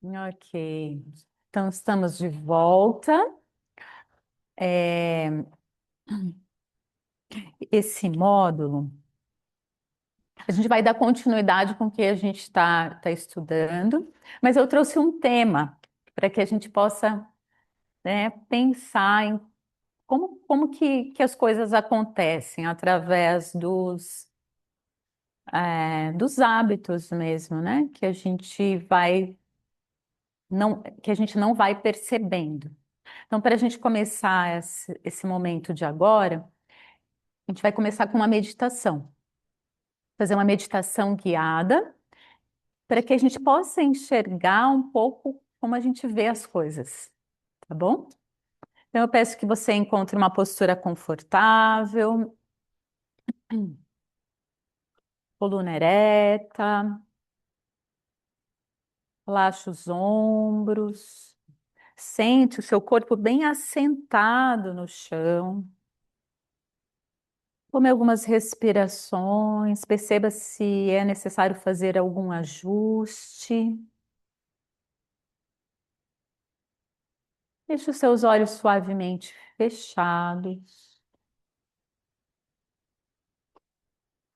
Ok. Então, estamos de volta. É, esse módulo, a gente vai dar continuidade com o que a gente está estudando, mas eu trouxe um tema para que a gente possa, né, pensar em como que as coisas acontecem através dos hábitos mesmo, né? Que a gente não vai percebendo. Então, para a gente começar esse momento de agora, a gente vai começar com uma meditação. Fazer uma meditação guiada para que a gente possa enxergar um pouco como a gente vê as coisas, tá bom? Então, eu peço que você encontre uma postura confortável, coluna ereta, relaxa os ombros, sente o seu corpo bem assentado no chão. Tome algumas respirações, perceba se é necessário fazer algum ajuste. Deixe os seus olhos suavemente fechados,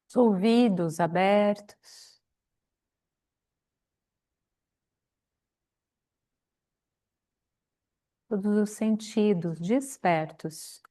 os ouvidos abertos, todos os sentidos despertos.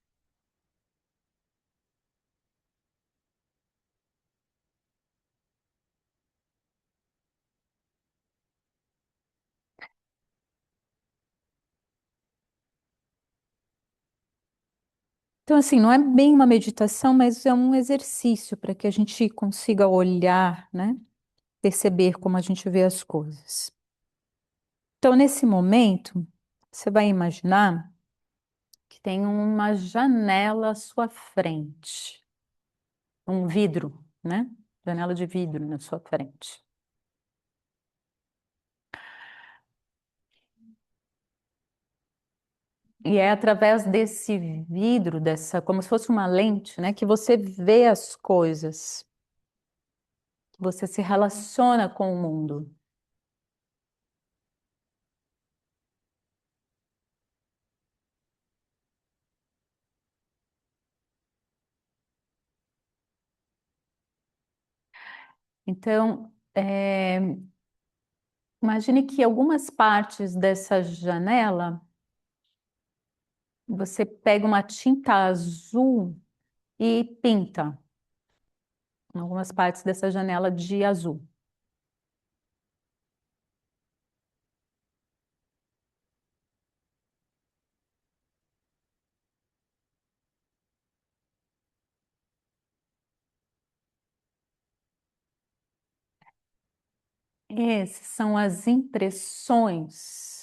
Então, assim, não é bem uma meditação, mas é um exercício para que a gente consiga olhar, né? Perceber como a gente vê as coisas. Então, nesse momento, você vai imaginar que tem uma janela à sua frente, um vidro, né? Janela de vidro na sua frente. E é através desse vidro, como se fosse uma lente, né, que você vê as coisas, que você se relaciona com o mundo. Então, imagine que algumas partes dessa janela, você pega uma tinta azul e pinta algumas partes dessa janela de azul. Essas são as impressões,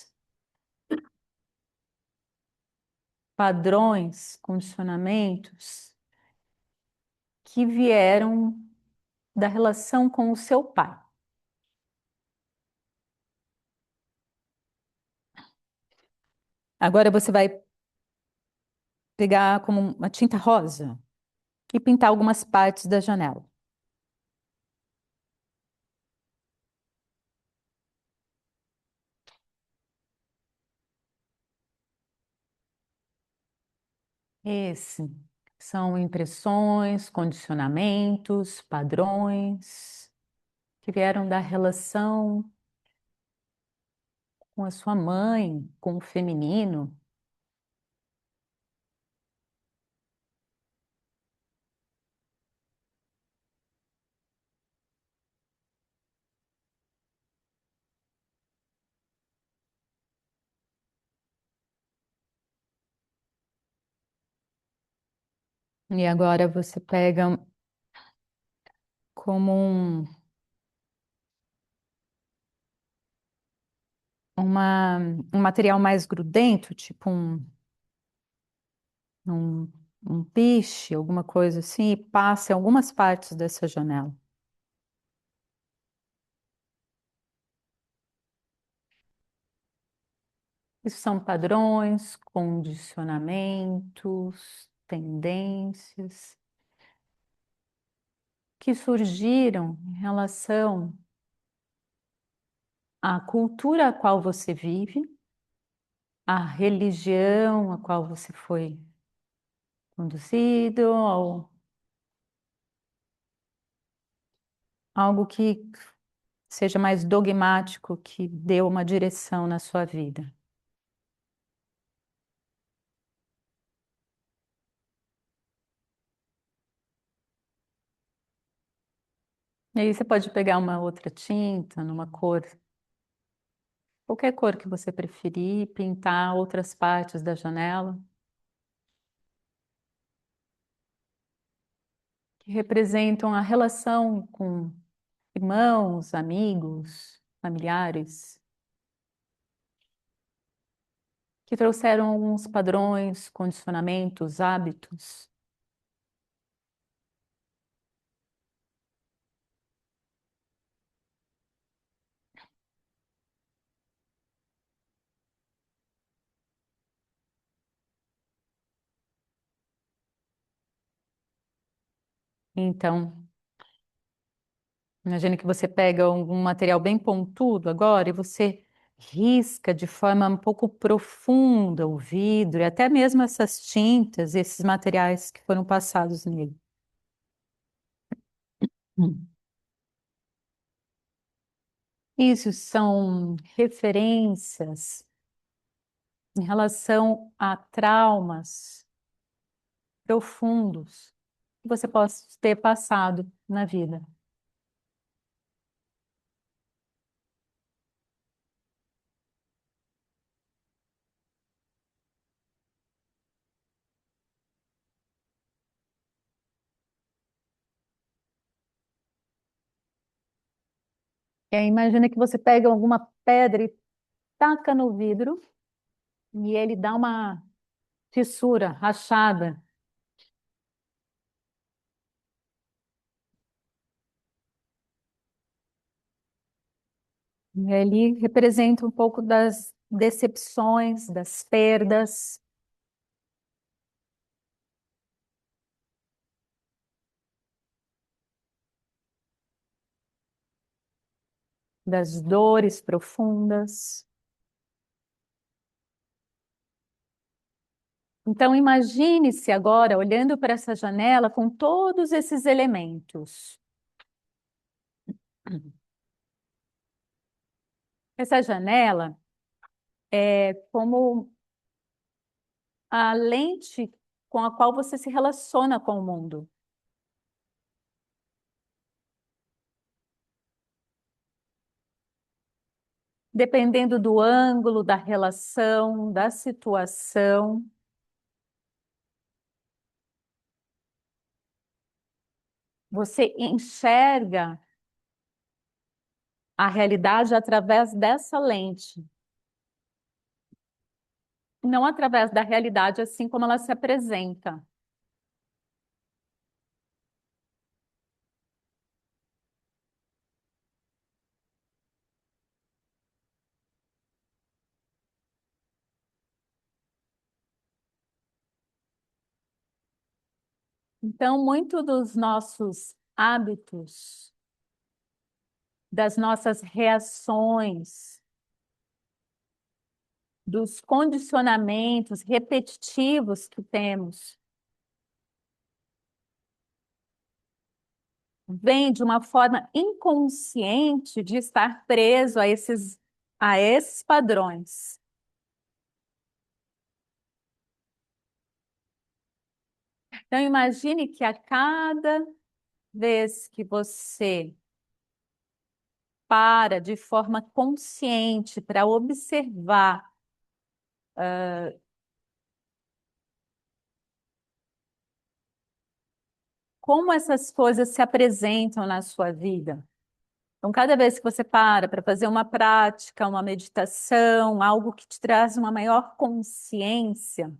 padrões, condicionamentos que vieram da relação com o seu pai. Agora você vai pegar como uma tinta rosa e pintar algumas partes da janela. Esse são impressões, condicionamentos, padrões que vieram da relação com a sua mãe, com o feminino. E agora você pega como um material mais grudento, tipo um, um piche, alguma coisa assim, e passa em algumas partes dessa janela. Isso são padrões, condicionamentos, tendências que surgiram em relação a cultura a qual você vive, a religião a qual você foi conduzido, ou algo que seja mais dogmático, que deu uma direção na sua vida. E aí você pode pegar uma outra tinta, numa cor, qualquer cor que você preferir, pintar outras partes da janela, que representam a relação com irmãos, amigos, familiares, que trouxeram alguns padrões, condicionamentos, hábitos. Então, imagine que você pega algum material bem pontudo agora e você risca de forma um pouco profunda o vidro e até mesmo essas tintas, esses materiais que foram passados nele. Hum. Isso são referências em relação a traumas profundos que você possa ter passado na vida. E aí, imagina que você pega alguma pedra e taca no vidro e ele dá uma fissura, rachada. E ali representa um pouco das decepções, das perdas, das dores profundas. Então, imagine-se agora olhando para essa janela com todos esses elementos. Essa janela é como a lente com a qual você se relaciona com o mundo. Dependendo do ângulo, da relação, da situação, você enxerga a realidade através dessa lente, não através da realidade assim como ela se apresenta. Então, muito dos nossos hábitos, das nossas reações, dos condicionamentos repetitivos que temos, vem de uma forma inconsciente de estar preso a esses padrões. Então, imagine que a cada vez que você para de forma consciente para observar como essas coisas se apresentam na sua vida. Então, cada vez que você para fazer uma prática, uma meditação, algo que te traz uma maior consciência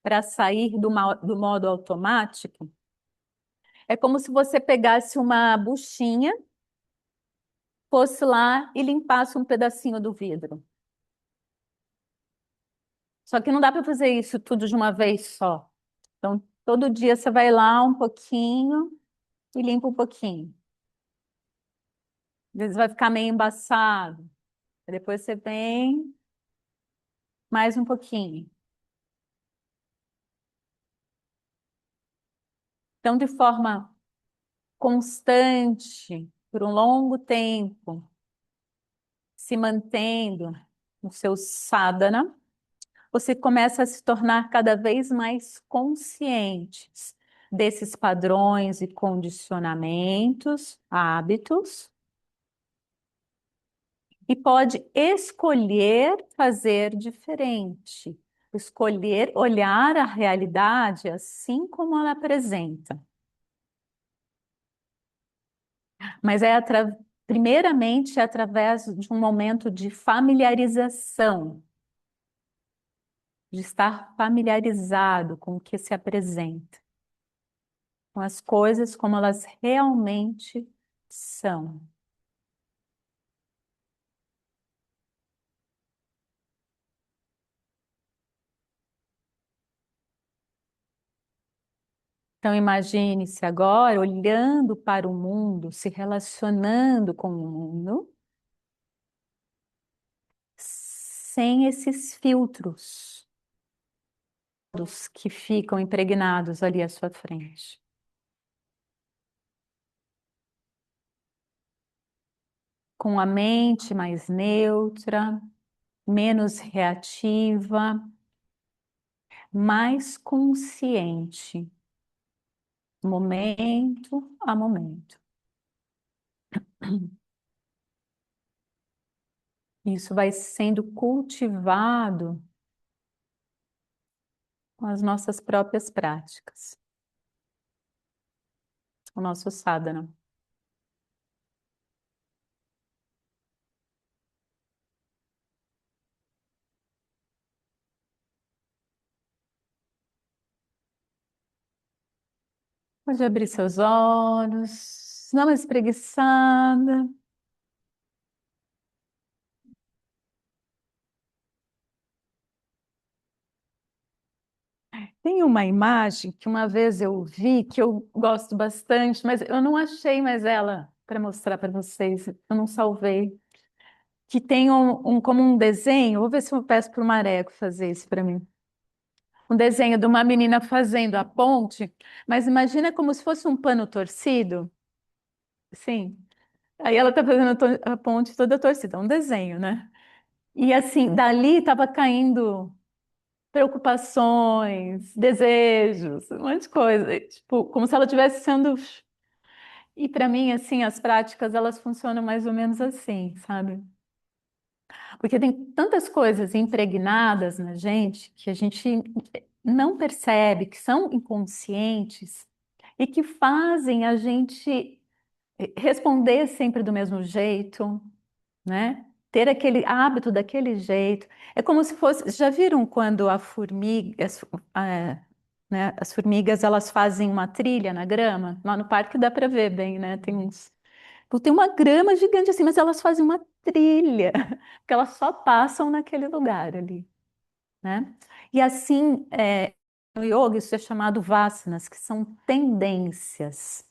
para sair do modo automático, é como se você pegasse uma buchinha, fosse lá e limpasse um pedacinho do vidro. Só que não dá para fazer isso tudo de uma vez só. Então, todo dia você vai lá um pouquinho e limpa um pouquinho. Às vezes vai ficar meio embaçado. Depois você vem mais um pouquinho. Então, de forma constante, por um longo tempo, se mantendo no seu sadhana, você começa a se tornar cada vez mais conscientes desses padrões e condicionamentos, hábitos, e pode escolher fazer diferente, escolher olhar a realidade assim como ela apresenta. Mas é primeiramente através de um momento de familiarização, de estar familiarizado com o que se apresenta, com as coisas como elas realmente são. Então imagine-se agora olhando para o mundo, se relacionando com o mundo, sem esses filtros dos que ficam impregnados ali à sua frente. Com a mente mais neutra, menos reativa, mais consciente, momento a momento. Isso vai sendo cultivado com as nossas próprias práticas, o nosso sadhana. Pode abrir seus olhos, dá uma espreguiçada. Tem uma imagem que uma vez eu vi, que eu gosto bastante, mas eu não achei mais ela para mostrar para vocês, eu não salvei. Que tem como um desenho, vou ver se eu peço para o Mareco fazer isso para mim. Um desenho de uma menina fazendo a ponte, mas imagina como se fosse um pano torcido, sim. Aí ela tá fazendo a ponte toda torcida, um desenho, né? E assim, dali estava caindo preocupações, desejos, um monte de coisa, e, tipo, como se ela estivesse sendo. E para mim, assim, as práticas elas funcionam mais ou menos assim, sabe? Porque tem tantas coisas impregnadas na gente que a gente não percebe, que são inconscientes e que fazem a gente responder sempre do mesmo jeito, né? Ter aquele hábito daquele jeito. É como se fosse. Já viram quando a formiga, né, as formigas elas fazem uma trilha na grama? Lá no parque dá para ver bem, né? Tem uns. Pô, tem uma grama gigante assim, mas elas fazem uma trilha, porque elas só passam naquele lugar ali, né? E assim, no yoga isso é chamado vasanas, que são tendências.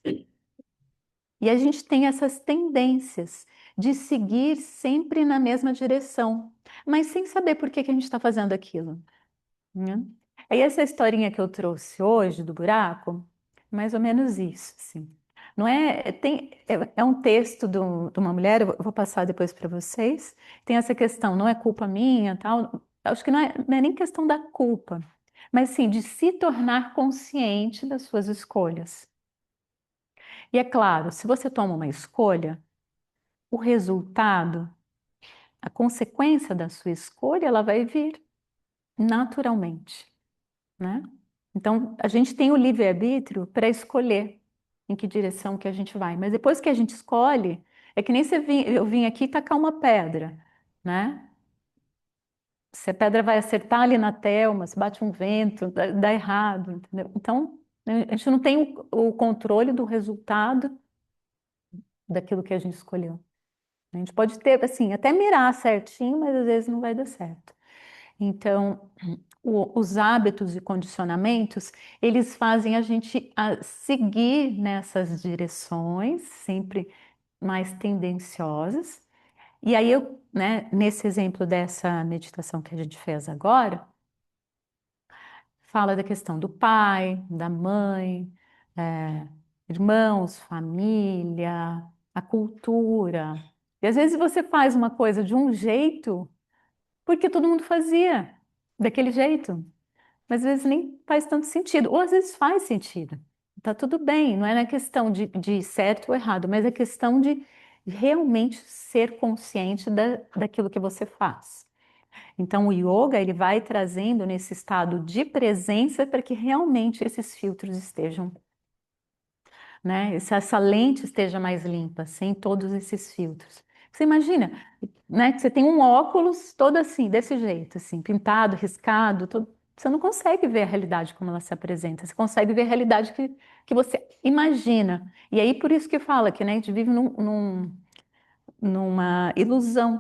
E a gente tem essas tendências de seguir sempre na mesma direção, mas sem saber por que que a gente está fazendo aquilo, né? Aí essa historinha que eu trouxe hoje do buraco, mais ou menos isso, assim. Não é, é um texto de uma mulher, eu vou passar depois para vocês. Tem essa questão, não é culpa minha, tal. Acho que não é nem questão da culpa, mas sim de se tornar consciente das suas escolhas. E é claro, se você toma uma escolha, o resultado, a consequência da sua escolha, ela vai vir naturalmente, né? Então, a gente tem o livre-arbítrio para escolher em que direção que a gente vai. Mas depois que a gente escolhe, é que nem eu vim aqui tacar uma pedra, né? Se a pedra vai acertar ali na telma, se bate um vento, dá errado, entendeu? Então, a gente não tem o controle do resultado daquilo que a gente escolheu. A gente pode ter, assim, até mirar certinho, mas às vezes não vai dar certo. Então, os hábitos e condicionamentos, eles fazem a gente seguir nessas direções, sempre mais tendenciosas, E aí eu, né, nesse exemplo dessa meditação que a gente fez agora, fala da questão do pai, da mãe, é, irmãos, família, a cultura. E às vezes você faz uma coisa de um jeito porque todo mundo fazia daquele jeito, mas às vezes nem faz tanto sentido, ou às vezes faz sentido. Tá tudo bem, não é na questão de certo ou errado, mas é questão de realmente ser consciente daquilo que você faz. Então, o yoga ele vai trazendo nesse estado de presença para que realmente esses filtros estejam, né? Essa lente esteja mais limpa, sem todos esses filtros. Você imagina, né? Que você tem um óculos todo assim, desse jeito, assim, pintado, riscado, todo. Você não consegue ver a realidade como ela se apresenta. Você consegue ver a realidade que você imagina. E aí, por isso que fala que, né, a gente vive numa ilusão.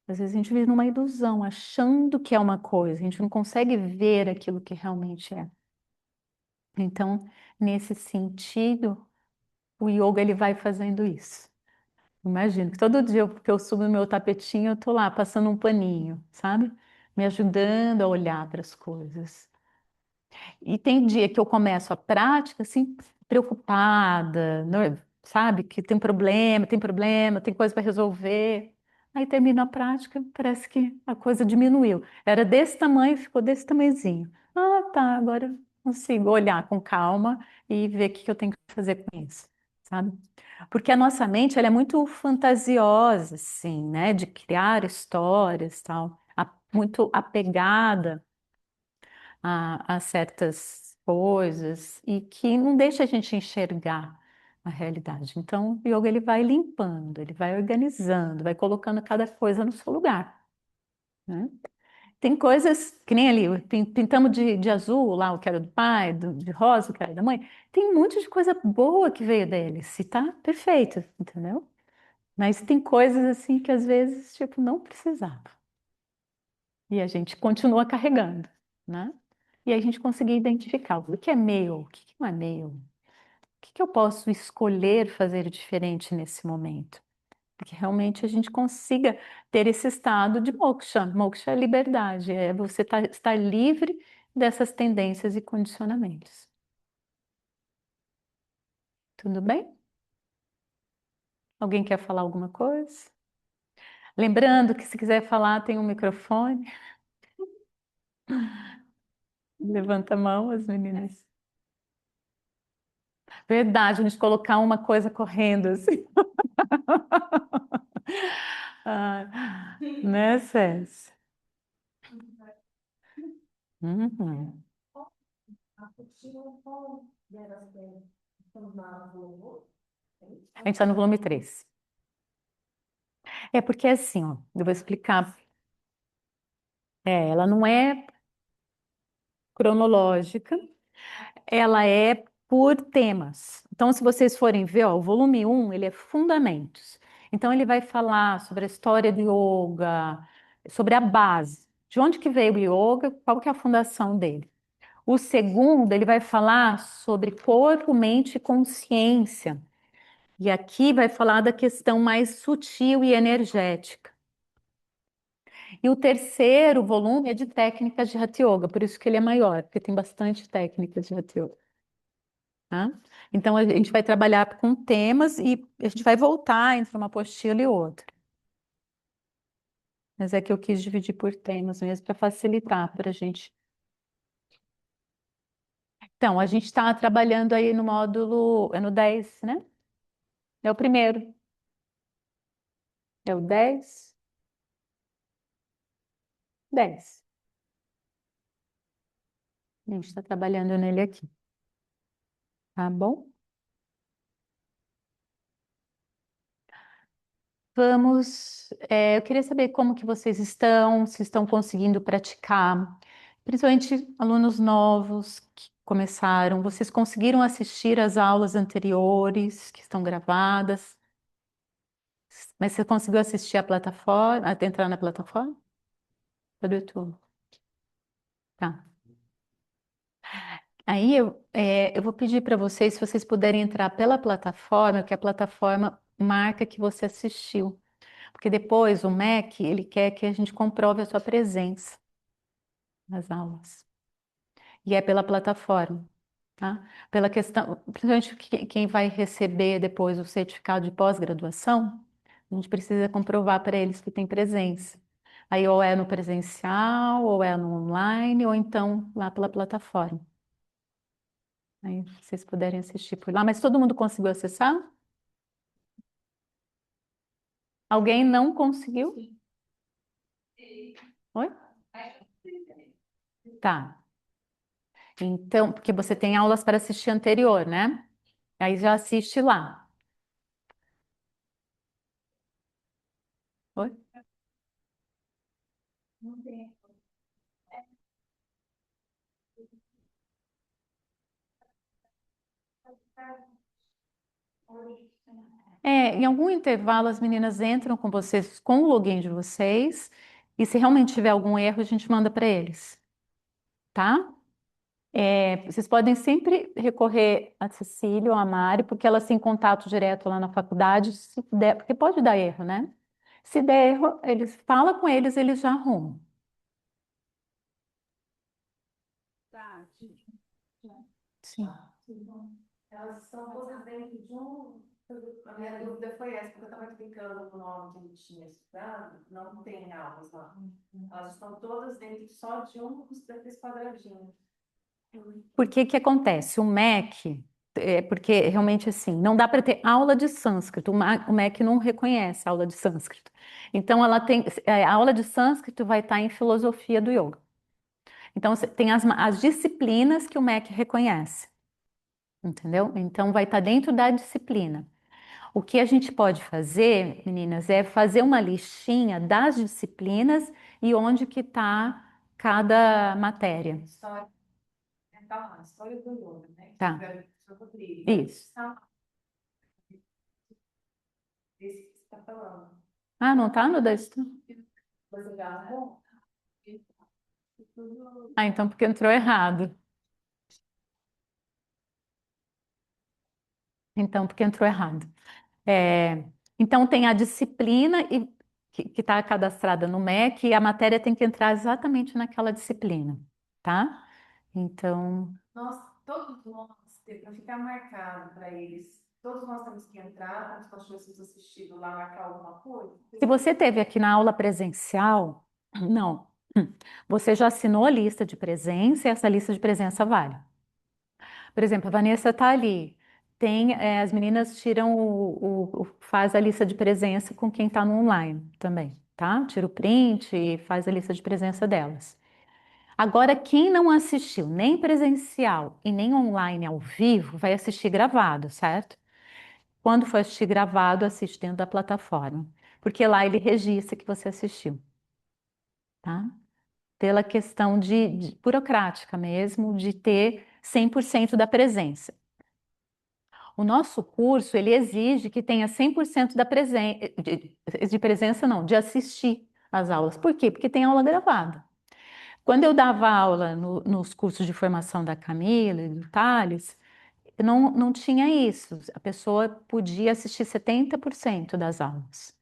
Às vezes a gente vive numa ilusão, achando que é uma coisa, a gente não consegue ver aquilo que realmente é. Então, nesse sentido, o yoga ele vai fazendo isso. Imagino que todo dia que eu subo no meu tapetinho, eu tô lá passando um paninho, sabe? Me ajudando a olhar para as coisas. E tem dia que eu começo a prática assim, preocupada, sabe? Que tem problema, tem coisa para resolver. Aí termino a prática, parece que a coisa diminuiu. Era desse tamanho, ficou desse tamanhozinho. Ah, tá, agora eu consigo olhar com calma e ver o que eu tenho que fazer com isso, sabe? Porque a nossa mente, ela é muito fantasiosa, assim, né? De criar histórias, tal, muito apegada a certas coisas e que não deixa a gente enxergar a realidade. Então, o yoga ele vai limpando, ele vai organizando, vai colocando cada coisa no seu lugar, né? Tem coisas que nem ali, pintamos de azul lá o que era do pai, de rosa o que era da mãe. Tem um monte de coisa boa que veio deles, e tá perfeito, entendeu? Mas tem coisas assim que às vezes, tipo, não precisava. E a gente continua carregando, né? E aí a gente conseguir identificar o que é meu, o que não é meu, o que eu posso escolher fazer diferente nesse momento. Para que realmente a gente consiga ter esse estado de moksha. Moksha é liberdade, é você estar livre dessas tendências e condicionamentos. Tudo bem? Alguém quer falar alguma coisa? Lembrando que se quiser falar, tem um microfone. Levanta a mão, as meninas. Verdade, a gente colocar uma coisa correndo assim. Ah, né, Cés? Uhum. A gente está no volume 3. É porque assim, ó, eu vou explicar. Ela não é cronológica, ela é por temas. Então, se vocês forem ver, ó, o volume 1, ele é fundamentos. Então, ele vai falar sobre a história do yoga, sobre a base. De onde que veio o yoga, qual que é a fundação dele. O segundo, ele vai falar sobre corpo, mente e consciência. E aqui vai falar da questão mais sutil e energética. E o terceiro volume é de técnicas de Hatha Yoga, por isso que ele é maior, porque tem bastante técnicas de Hatha Yoga, tá? Então a gente vai trabalhar com temas e a gente vai voltar entre uma apostila e outra. Mas é que eu quis dividir por temas mesmo para facilitar para a gente. Então, a gente está trabalhando aí no módulo, é no 10, né? É o primeiro, é o 10, 10. A gente está trabalhando nele aqui, tá bom? Vamos, eu queria saber como que vocês estão, se estão conseguindo praticar, principalmente alunos novos que começaram. Vocês conseguiram assistir às aulas anteriores que estão gravadas? Mas você conseguiu assistir a plataforma, até entrar na plataforma? Do YouTube? Tá. Aí eu vou pedir para vocês, se vocês puderem entrar pela plataforma, que a plataforma marca que você assistiu. Porque depois o MEC, ele quer que a gente comprove a sua presença nas aulas. E é pela plataforma, tá? Pela questão, principalmente quem vai receber depois o certificado de pós-graduação, a gente precisa comprovar para eles que tem presença. Aí ou é no presencial, ou é no online, ou então lá pela plataforma. Aí vocês puderem assistir por lá. Mas todo mundo conseguiu acessar? Alguém não conseguiu? Oi? Tá. Então, porque você tem aulas para assistir anterior, né? Aí já assiste lá. Oi? Em algum intervalo as meninas entram com vocês com o login de vocês e se realmente tiver algum erro, a gente manda para eles, tá? Vocês podem sempre recorrer a Cecília ou a Mari, porque elas têm contato direto lá na faculdade, se der, porque pode dar erro, né? Se der erro, eles fala com eles, eles já arrumam. Sim. Elas estão todas dentro de um. A minha dúvida foi essa, porque eu estava clicando no nome que ele tinha estudado, não tem aulas lá. Elas estão todas dentro só de um daqueles quadradinhos. Por que que acontece? O MEC, porque realmente assim, não dá para ter aula de sânscrito, o MEC não reconhece a aula de sânscrito. Então, ela tem, a aula de sânscrito vai estar em filosofia do yoga. Então, tem as disciplinas que o MEC reconhece, entendeu? Então, vai estar dentro da disciplina. O que a gente pode fazer, meninas, é fazer uma listinha das disciplinas e onde que está cada matéria. História, calma, história do yoga, né? Tá, Rodrigues. isso. Esse que você está falando. Ah, não tá no da Você já arrumou? Ah, então porque entrou errado. Então, porque entrou errado. É, então, tem a disciplina que está cadastrada no MEC e a matéria tem que entrar exatamente naquela disciplina, tá? Então, Nós, todos nós, para ficar marcado para eles, todos nós temos que entrar, como se nós tivéssemos assistido lá, marcar alguma coisa. se você teve aqui na aula presencial, não, você já assinou a lista de presença e essa lista de presença vale. Por exemplo, a Vanessa está ali. As meninas tiram faz a lista de presença com quem está no online também, tá? Tira o print e faz a lista de presença delas. Agora, quem não assistiu nem presencial e nem online ao vivo, vai assistir gravado, certo? Quando for assistir gravado, assiste dentro da plataforma, porque lá ele registra que você assistiu, tá? Pela questão de burocrática mesmo, de ter 100% da presença. O nosso curso, ele exige que tenha 100% de presença, não, de assistir às aulas. Por quê? Porque tem aula gravada. Quando eu dava aula nos cursos de formação da Camila e do Thales, não tinha isso. A pessoa podia assistir 70% das aulas,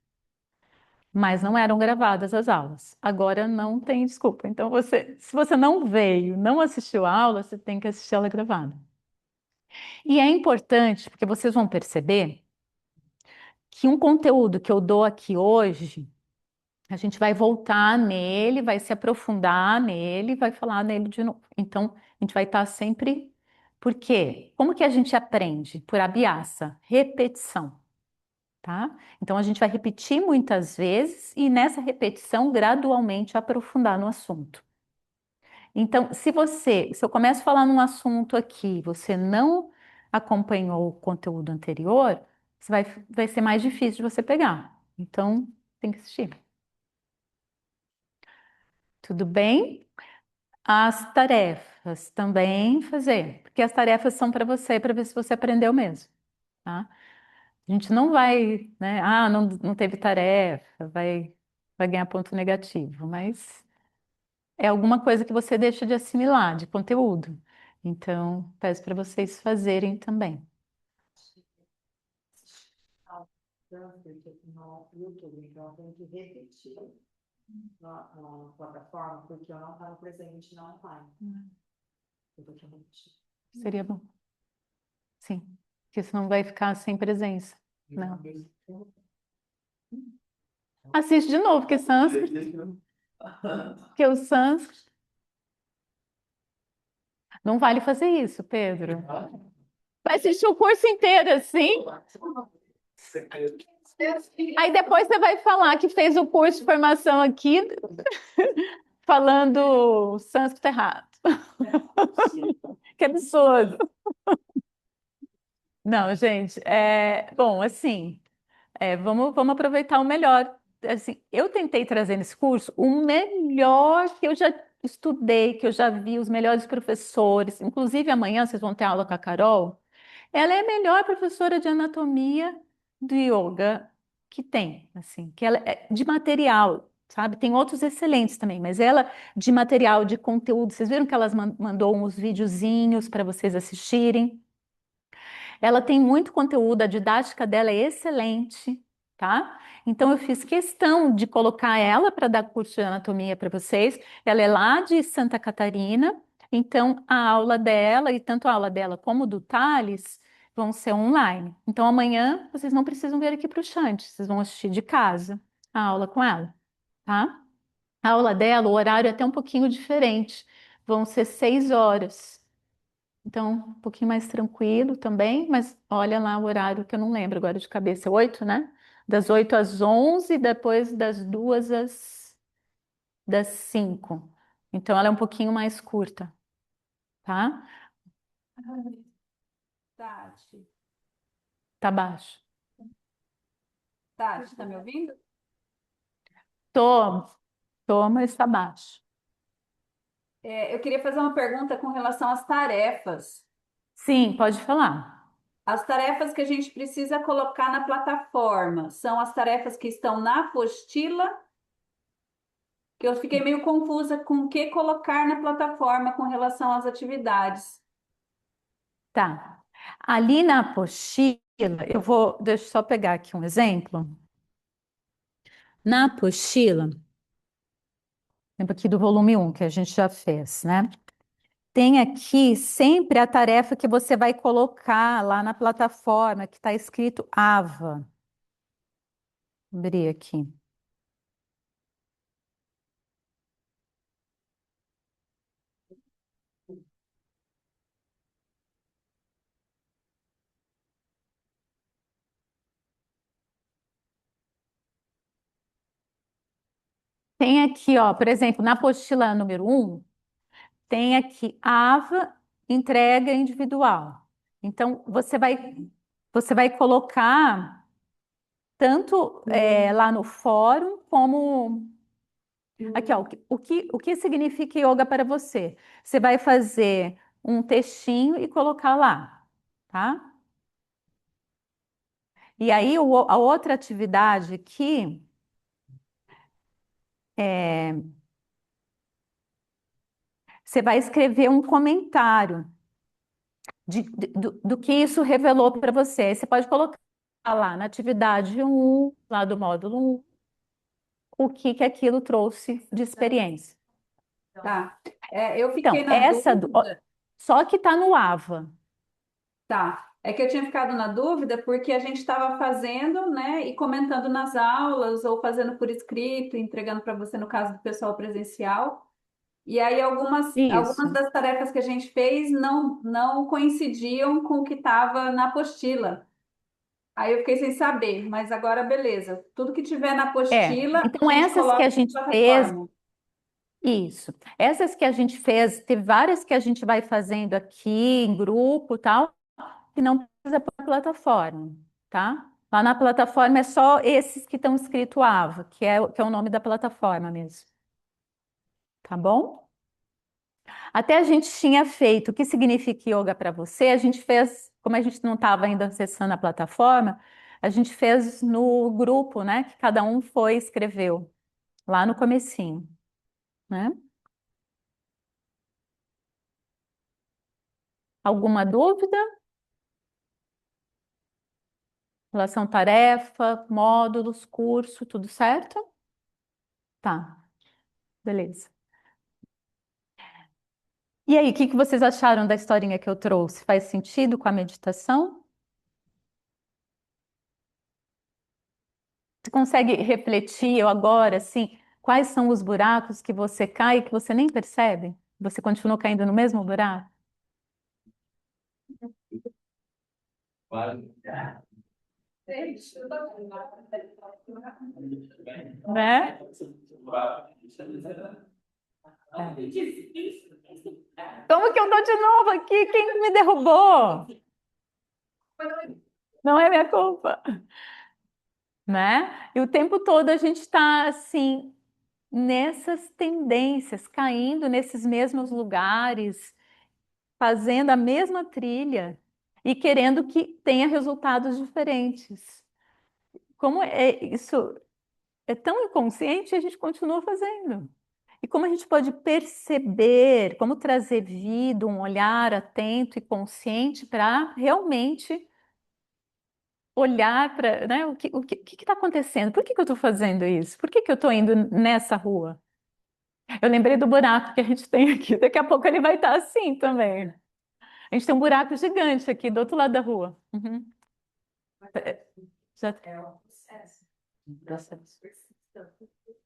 mas não eram gravadas as aulas. Agora não tem desculpa. Então, se você não veio, não assistiu a aula, você tem que assistir ela gravada. E é importante, porque vocês vão perceber que um conteúdo que eu dou aqui hoje, a gente vai voltar nele, vai se aprofundar nele, vai falar nele de novo. Então, a gente vai estar sempre. Por quê? Como que a gente aprende? Por abiaça, repetição, tá? Então, a gente vai repetir muitas vezes e nessa repetição, gradualmente, aprofundar no assunto. Então, se eu começo a falar num assunto aqui, você não acompanhou o conteúdo anterior, vai ser mais difícil de você pegar. Então, tem que assistir. Tudo bem? As tarefas também fazer, porque as tarefas são para ver se você aprendeu mesmo, tá? A gente não vai, né? Ah, não teve tarefa, vai ganhar ponto negativo, mas é alguma coisa que você deixa de assimilar, de conteúdo. Então, peço para vocês fazerem também. sânscrito no YouTube, então eu tenho que repetir na plataforma, porque eu não estava presente na online. Eu tenho que repetir. Seria bom. Sim. Porque senão vai ficar sem presença. Não. Assiste de novo, porque sânscrito. Porque o sânscrito. Não vale fazer isso, Pedro. Vai assistir o curso inteiro assim. Aí depois você vai falar que fez o curso de formação aqui, falando sânscrito errado. Que absurdo. Não, gente, bom, assim, vamos aproveitar o melhor. Assim, eu tentei trazer nesse curso o melhor que eu já estudei, que eu já vi, os melhores professores. Inclusive, amanhã vocês vão ter aula com a Carol. Ela é a melhor professora de anatomia do yoga que tem, assim, que ela é de material, sabe? Tem outros excelentes também, mas ela de material, de conteúdo. Vocês viram que ela mandou uns videozinhos para vocês assistirem? Ela tem muito conteúdo, a didática dela é excelente, tá? Então eu fiz questão de colocar ela para dar curso de anatomia para vocês. Ela é lá de Santa Catarina, então a aula dela, e tanto a aula dela como do Thales, vão ser online. Então amanhã vocês não precisam vir aqui para o Chante, vocês vão assistir de casa a aula com ela, tá? A aula dela, o horário é até um pouquinho diferente, vão ser 6 horas. Então, um pouquinho mais tranquilo também, mas olha lá o horário que eu não lembro agora de cabeça, 8, né? Das 8 às 11, depois das 2 das 5. Então, ela é um pouquinho mais curta, tá? Tati, Tá baixo. Tati, tá me ouvindo? Tô, tô, mas tá baixo. Eu queria fazer uma pergunta com relação às tarefas. Sim, pode falar. As tarefas que a gente precisa colocar na plataforma são as tarefas que estão na apostila, que eu fiquei meio confusa com o que colocar na plataforma com relação às atividades. Tá. Ali na apostila, deixa eu só pegar aqui um exemplo. Na apostila, lembra aqui do volume 1 que a gente já fez, né? Tem aqui sempre a tarefa que você vai colocar lá na plataforma, que está escrito AVA. Vou abrir aqui. Tem aqui, ó, por exemplo, na apostila número 1, tem aqui AVA, entrega individual. Então, você vai colocar tanto lá no fórum como aqui, ó, o que significa yoga para você? Você vai fazer um textinho e colocar lá, tá? E aí, a outra atividade aqui é você vai escrever um comentário do que isso revelou para você. Aí você pode colocar lá na atividade 1, lá do módulo 1, o que aquilo trouxe de experiência. Tá. Eu fiquei Então, na dúvida. só que está no AVA. Tá. É que eu tinha ficado na dúvida porque a gente estava fazendo, né, e comentando nas aulas ou fazendo por escrito, entregando para você no caso do pessoal presencial. E aí algumas Isso. das tarefas que a gente fez não coincidiam com o que estava na apostila. Aí eu fiquei sem saber, mas agora beleza. Tudo que tiver na apostila, a Então, gente essas que coloca a na gente fez, plataforma. isso. Essas que a gente fez, teve várias que a gente vai fazendo aqui em grupo, tal, que não precisa pôr na plataforma, tá? Lá na plataforma é só esses que estão escrito AVA, que é o nome da plataforma mesmo, tá bom? Até a gente tinha feito o que significa yoga para você, a gente fez, como a gente não estava ainda acessando a plataforma, a gente fez no grupo, né? Que cada um foi e escreveu lá no comecinho, né? Alguma dúvida? Relação tarefa, módulos, curso, tudo certo? Tá, beleza. E aí, o que que vocês acharam da historinha que eu trouxe? Faz sentido com a meditação? Você consegue refletir eu agora, assim, quais são os buracos que você cai e que você nem percebe? Você continua caindo no mesmo buraco? Né? Como que eu tô de novo aqui? Quem me derrubou? Não é minha culpa, né? E o tempo todo a gente está assim nessas tendências, caindo nesses mesmos lugares, fazendo a mesma trilha e querendo que tenha resultados diferentes. Como é isso é tão inconsciente, a gente continua fazendo. E como a gente pode perceber, como trazer vida, um olhar atento e consciente para realmente olhar para, né, o que está acontecendo? Por que que eu estou fazendo isso? Por que que eu estou indo nessa rua? Eu lembrei do buraco que a gente tem aqui. Daqui a pouco ele vai estar assim também. A gente tem um buraco gigante aqui do outro lado da rua. Uhum. Já É um processo. processo.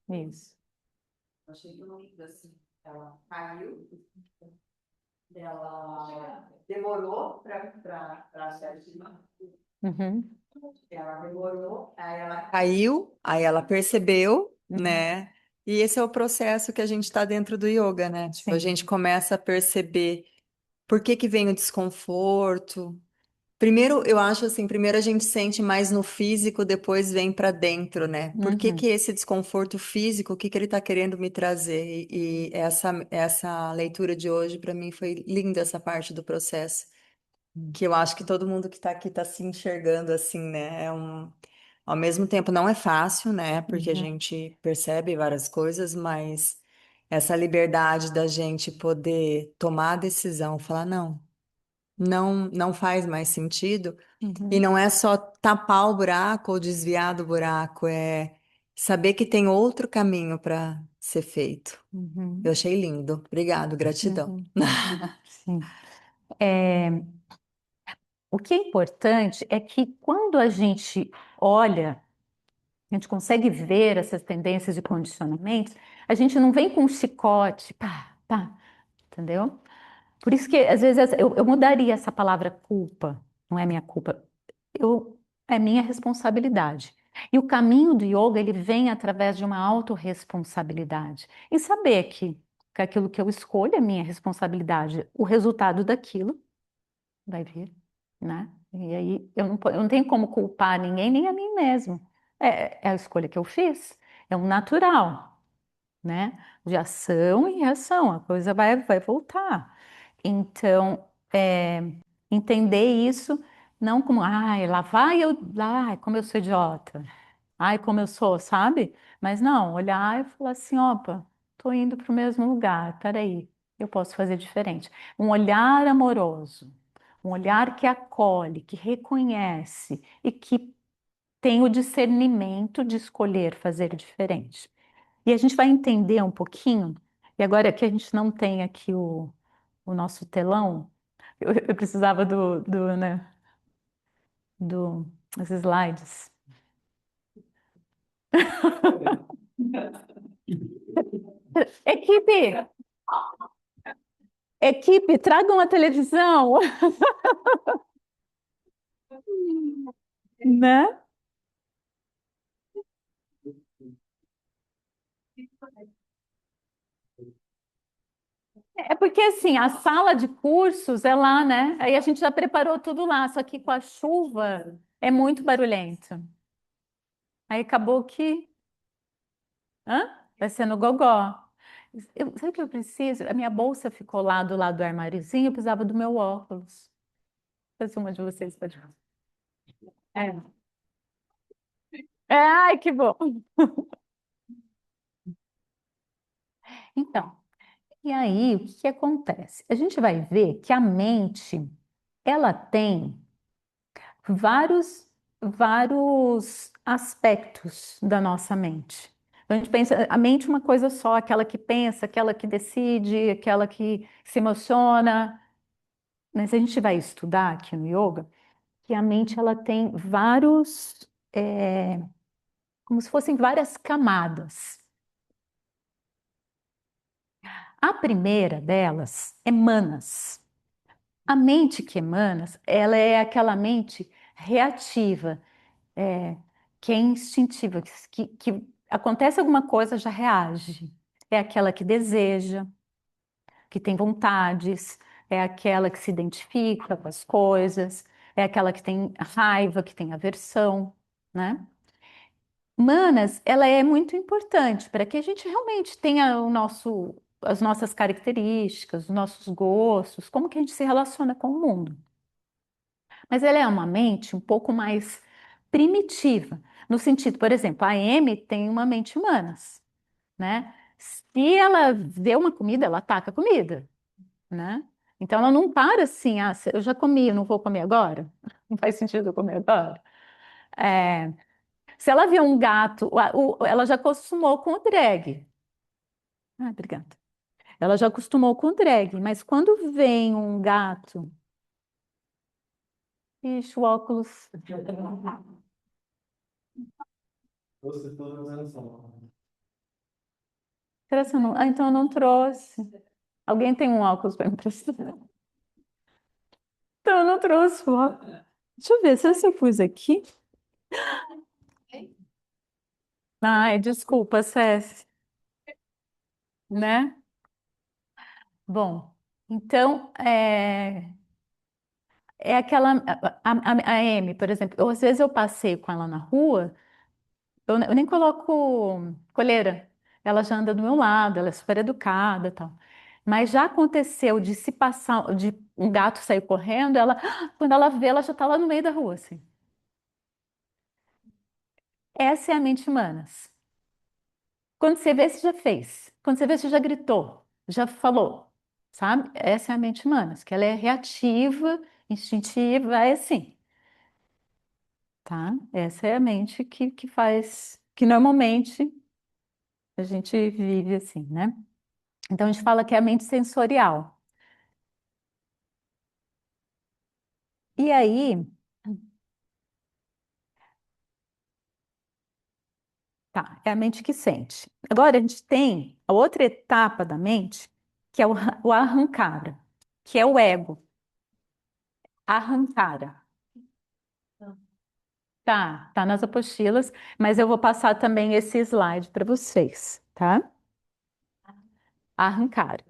Isso. Achei lindo assim. Ela caiu, ela demorou para achar de cima. Uhum. Ela demorou, aí ela caiu, aí ela percebeu, Uhum. né? E esse é o processo que a gente está dentro do yoga, né? Tipo, a Sim. gente começa a perceber por que que vem o desconforto. Primeiro, eu acho assim, primeiro a gente sente mais no físico, depois vem para dentro, né? Por que Uhum. que esse desconforto físico, o que que ele está querendo me trazer? E essa leitura de hoje, para mim, foi linda essa parte do processo, que eu acho que todo mundo que está aqui está se enxergando assim, né? Ao mesmo tempo, não é fácil, né? Porque a Uhum. gente percebe várias coisas, mas essa liberdade da gente poder tomar a decisão, falar, não faz mais sentido. E Uhum. não é só tapar o buraco ou desviar do buraco, é saber que tem outro caminho para ser feito. Eu Uhum. achei lindo. Obrigado, gratidão. Uhum. Sim. É, o que é importante é que quando a gente olha, a gente consegue ver essas tendências e condicionamentos, a gente não vem com um chicote, pá, pá, entendeu? Por isso que, às vezes, eu mudaria essa palavra culpa, não é minha culpa, é minha responsabilidade. E o caminho do yoga, ele vem através de uma autorresponsabilidade. Em saber que aquilo que eu escolho é minha responsabilidade, o resultado daquilo vai vir, né? E aí eu não tenho como culpar ninguém, nem a mim mesmo. É a escolha que eu fiz, é um natural, né? De ação e reação, a coisa vai voltar. Então, entender isso não como, ai, lá vai eu, ai, como eu sou idiota, ai, como eu sou, sabe? Mas não, olhar e falar assim, opa, tô indo para o mesmo lugar, peraí, eu posso fazer diferente. Um olhar amoroso, um olhar que acolhe, que reconhece e que tem o discernimento de escolher fazer diferente. E a gente vai entender um pouquinho, e agora que a gente não tem aqui o nosso telão, eu precisava né, dos slides. Equipe, equipe, tragam a televisão, né? É porque assim, a sala de cursos é lá, né? Aí a gente já preparou tudo lá, só que com a chuva é muito barulhento. Aí acabou que, hã? Vai ser no gogó. Sabe o que eu preciso? A minha bolsa ficou lá do lado do armáriozinho, eu precisava do meu óculos. Não sei se uma de vocês pode. É. Ai, que bom. Então, e aí, o que que acontece? A gente vai ver que a mente, ela tem vários. vários aspectos da nossa mente. Então, a gente pensa, a mente é uma coisa só, aquela que pensa, aquela que decide, aquela que se emociona. Mas a gente vai estudar aqui no yoga que a mente ela tem vários, como se fossem várias camadas. A primeira delas é manas. A mente que é manas, ela é aquela mente reativa, é, que é instintiva, que acontece alguma coisa, já reage. É aquela que deseja, que tem vontades, é aquela que se identifica com as coisas, é aquela que tem raiva, que tem aversão, né? Manas, ela é muito importante para que a gente realmente tenha as nossas características, os nossos gostos, como que a gente se relaciona com o mundo. Mas ela é uma mente um pouco mais primitiva, no sentido, por exemplo, a Amy tem uma mente humanas, né? Se ela vê uma comida, ela ataca a comida, né? Então ela não para assim, eu já comi, eu não vou comer agora. Não faz sentido eu comer agora. É, se ela vê um gato, ela já acostumou com o drag. Ah, obrigada. Ela já acostumou com o drag, mas quando vem um gato, ixi, o óculos. Você toda organização. Será que eu não... Ah, então eu não trouxe. Alguém tem um óculos para me emprestar? Então eu não trouxe o óculos. Deixa eu ver, se eu pus aqui. Ai, desculpa, Cési, né? Bom, então, é aquela. A Amy, por exemplo, às vezes eu passeio com ela na rua, eu nem coloco coleira. Ela já anda do meu lado, ela é super educada e tal. Mas já aconteceu de se passar, de um gato sair correndo, quando ela vê, ela já está lá no meio da rua, assim. Essa é a mente humanas. Quando você vê, você já fez. Quando você vê, você já gritou, já falou, sabe? Essa é a mente humanas, que ela é reativa, instintiva, é assim, tá? Essa é a mente que faz, que normalmente a gente vive assim, né? Então a gente fala que é a mente sensorial. E aí, tá, é a mente que sente. Agora a gente tem a outra etapa da mente, que é o arrancara, que é o ego. Arrancara. Tá nas apostilas, mas eu vou passar também esse slide para vocês, tá? Arrancara.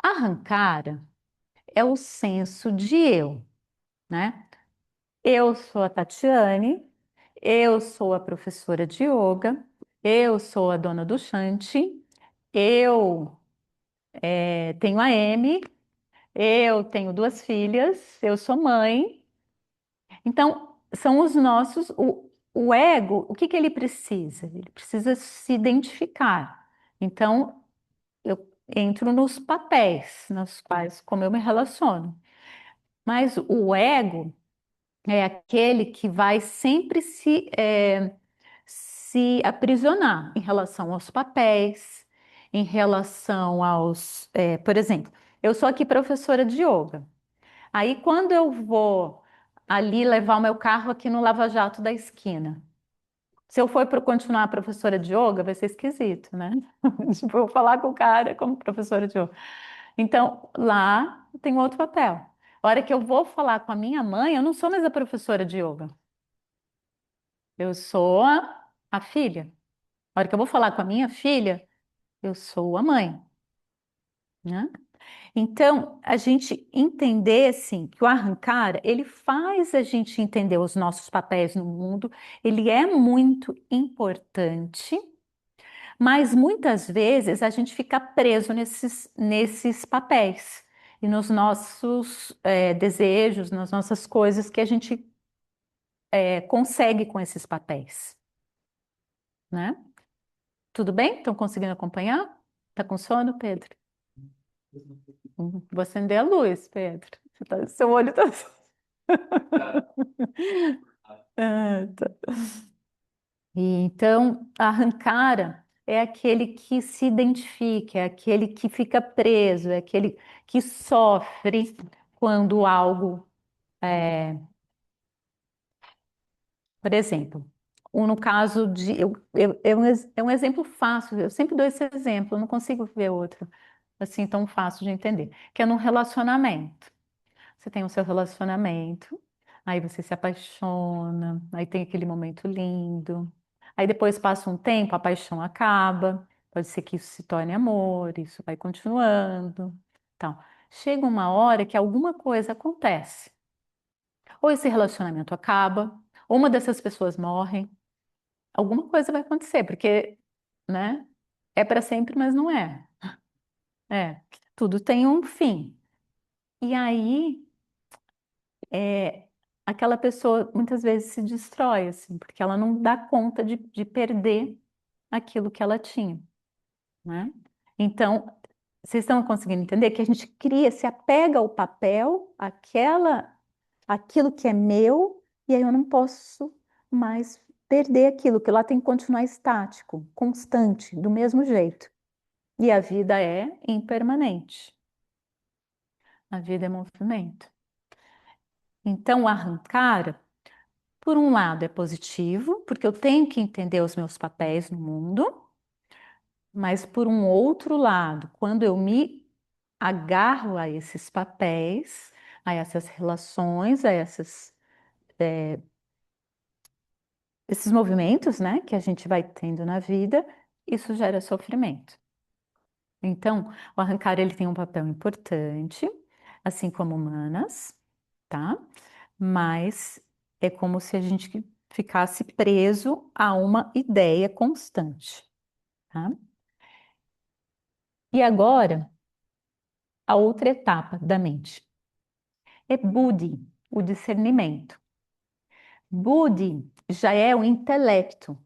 Arrancara é o senso de eu, né? Eu sou a Tatiane, eu sou a professora de yoga, eu sou a dona do Shanti, eu tenho a Amy, eu tenho duas filhas, eu sou mãe. Então, são os nossos. O ego, o que que ele precisa? Ele precisa se identificar. Então, eu entro nos papéis nos quais, como eu me relaciono. Mas o ego é aquele que vai sempre se aprisionar em relação aos papéis, em relação por exemplo, eu sou aqui professora de yoga. Aí, quando eu vou ali levar o meu carro aqui no Lava Jato da esquina, se eu for para continuar professora de yoga, vai ser esquisito, né? Tipo, eu vou falar com o cara como professora de yoga. Então, lá eu tenho outro papel. A hora que eu vou falar com a minha mãe, eu não sou mais a professora de yoga. Eu sou a filha. A hora que eu vou falar com a minha filha, eu sou a mãe, né? Então, a gente entender, assim, que o arrancar, ele faz a gente entender os nossos papéis no mundo, ele é muito importante, mas muitas vezes a gente fica preso nesses papéis e nos nossos desejos, nas nossas coisas que a gente consegue com esses papéis, né? Tudo bem? Estão conseguindo acompanhar? Tá com sono, Pedro? Vou acender a luz, Pedro. Seu olho tá. Ah, tá. E então, a arrancara é aquele que se identifica, é aquele que fica preso, é aquele que sofre quando algo, por exemplo, no caso de, é um exemplo fácil, eu sempre dou esse exemplo, eu não consigo ver outro assim tão fácil de entender, que é num relacionamento. Você tem o seu relacionamento, aí você se apaixona, aí tem aquele momento lindo. Aí depois passa um tempo, a paixão acaba, pode ser que isso se torne amor, isso vai continuando. Então, chega uma hora que alguma coisa acontece. Ou esse relacionamento acaba, ou uma dessas pessoas morre, alguma coisa vai acontecer, porque, né, é para sempre, mas não é. É, tudo tem um fim. E aí aquela pessoa muitas vezes se destrói, assim, porque ela não dá conta de perder aquilo que ela tinha, né? Então, vocês estão conseguindo entender que a gente cria, se apega ao papel, aquilo que é meu, e aí eu não posso mais perder aquilo, que lá tem que continuar estático, constante, do mesmo jeito. E a vida é impermanente. A vida é movimento. Então, arrancar por um lado, é positivo, porque eu tenho que entender os meus papéis no mundo, mas por um outro lado, quando eu me agarro a esses papéis, a essas relações, esses movimentos, né, que a gente vai tendo na vida, isso gera sofrimento. Então, o arrancar ele tem um papel importante, assim como humanas, tá? Mas é como se a gente ficasse preso a uma ideia constante, tá? E agora, a outra etapa da mente é Budi, o discernimento. Budi já é o intelecto,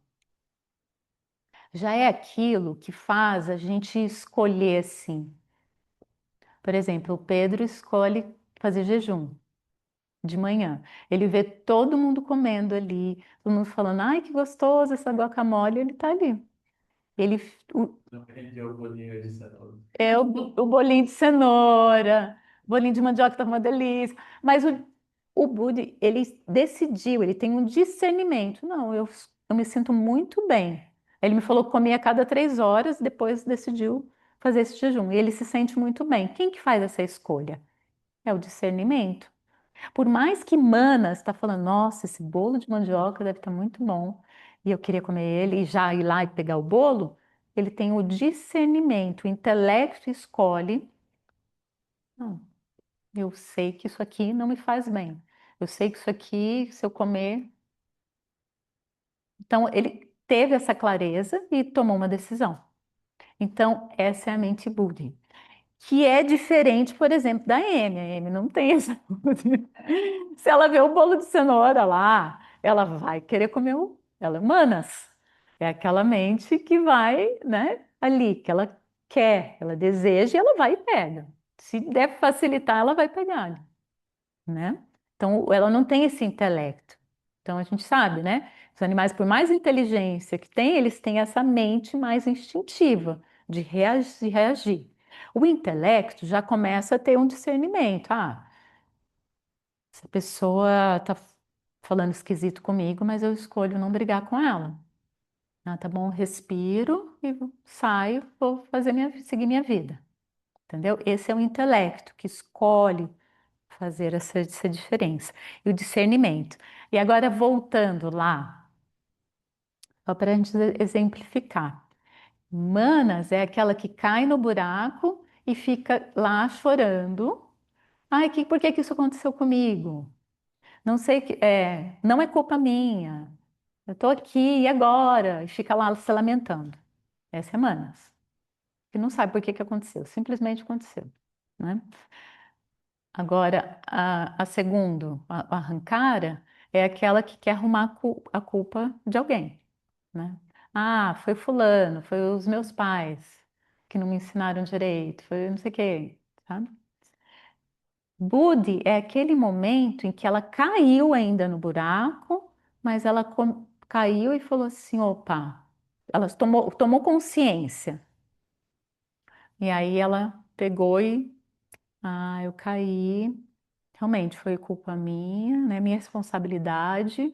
já é aquilo que faz a gente escolher assim. Por exemplo, o Pedro escolhe fazer jejum de manhã. Ele vê todo mundo comendo ali, todo mundo falando, ai, que gostoso essa guacamole, ele tá ali. Ele, o- Não aprendi o bolinho de cenoura. é o bolinho de cenoura, bolinho de mandioca tá uma delícia. Mas o Budi, ele decidiu, ele tem um discernimento. Não, eu me sinto muito bem. Ele me falou que comia a cada 3 horas, depois decidiu fazer esse jejum. E ele se sente muito bem. Quem que faz essa escolha? É o discernimento. Por mais que Manas está falando, nossa, esse bolo de mandioca deve estar muito bom, e eu queria comer ele e já ir lá e pegar o bolo, ele tem o discernimento, o intelecto escolhe, não, eu sei que isso aqui não me faz bem. Eu sei que isso aqui, se eu comer. Então, ele teve essa clareza e tomou uma decisão. Então, essa é a mente Budi. Que é diferente, por exemplo, da Amy. A Amy não tem essa. Se ela vê o bolo de cenoura lá, ela vai querer comer o. Ela é humanas. É aquela mente que vai, né, ali, que ela quer, ela deseja e ela vai e pega. Se der facilitar, ela vai pegar, né? Então, ela não tem esse intelecto. Então, a gente sabe, né? Os animais, por mais inteligência que têm, eles têm essa mente mais instintiva de reagir. O intelecto já começa a ter um discernimento. Ah, essa pessoa está falando esquisito comigo, mas eu escolho não brigar com ela. Ah, tá bom, respiro e saio, vou seguir minha vida. Entendeu? Esse é o intelecto que escolhe fazer essa diferença. E o discernimento. E agora, voltando lá, só para a gente exemplificar. Manas é aquela que cai no buraco e fica lá chorando. Ai, por que que isso aconteceu comigo? Não sei que não é culpa minha. Eu tô aqui e agora? E fica lá se lamentando. Essa é Manas. Que não sabe por que que aconteceu, simplesmente aconteceu, né? Agora, a segundo, a arrancara, é aquela que quer arrumar a culpa de alguém, né? Ah, foi fulano, foi os meus pais que não me ensinaram direito, foi não sei o quê, sabe? Budi é aquele momento em que ela caiu ainda no buraco, mas ela caiu e falou assim: opa, ela tomou consciência. E aí ela pegou e, eu caí, realmente foi culpa minha, né? Minha responsabilidade.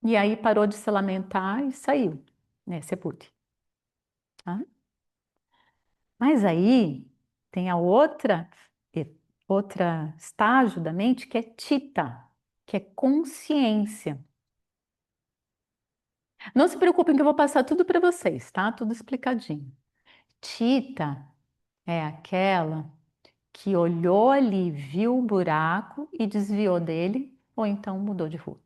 E aí parou de se lamentar e saiu, né? Sepulhe. Tá? Mas aí tem a e- outra estágio da mente que é tita, que é consciência. Não se preocupem que eu vou passar tudo para vocês, tá? Tudo explicadinho. Tita é aquela que olhou ali, viu o buraco e desviou dele, ou então mudou de rua.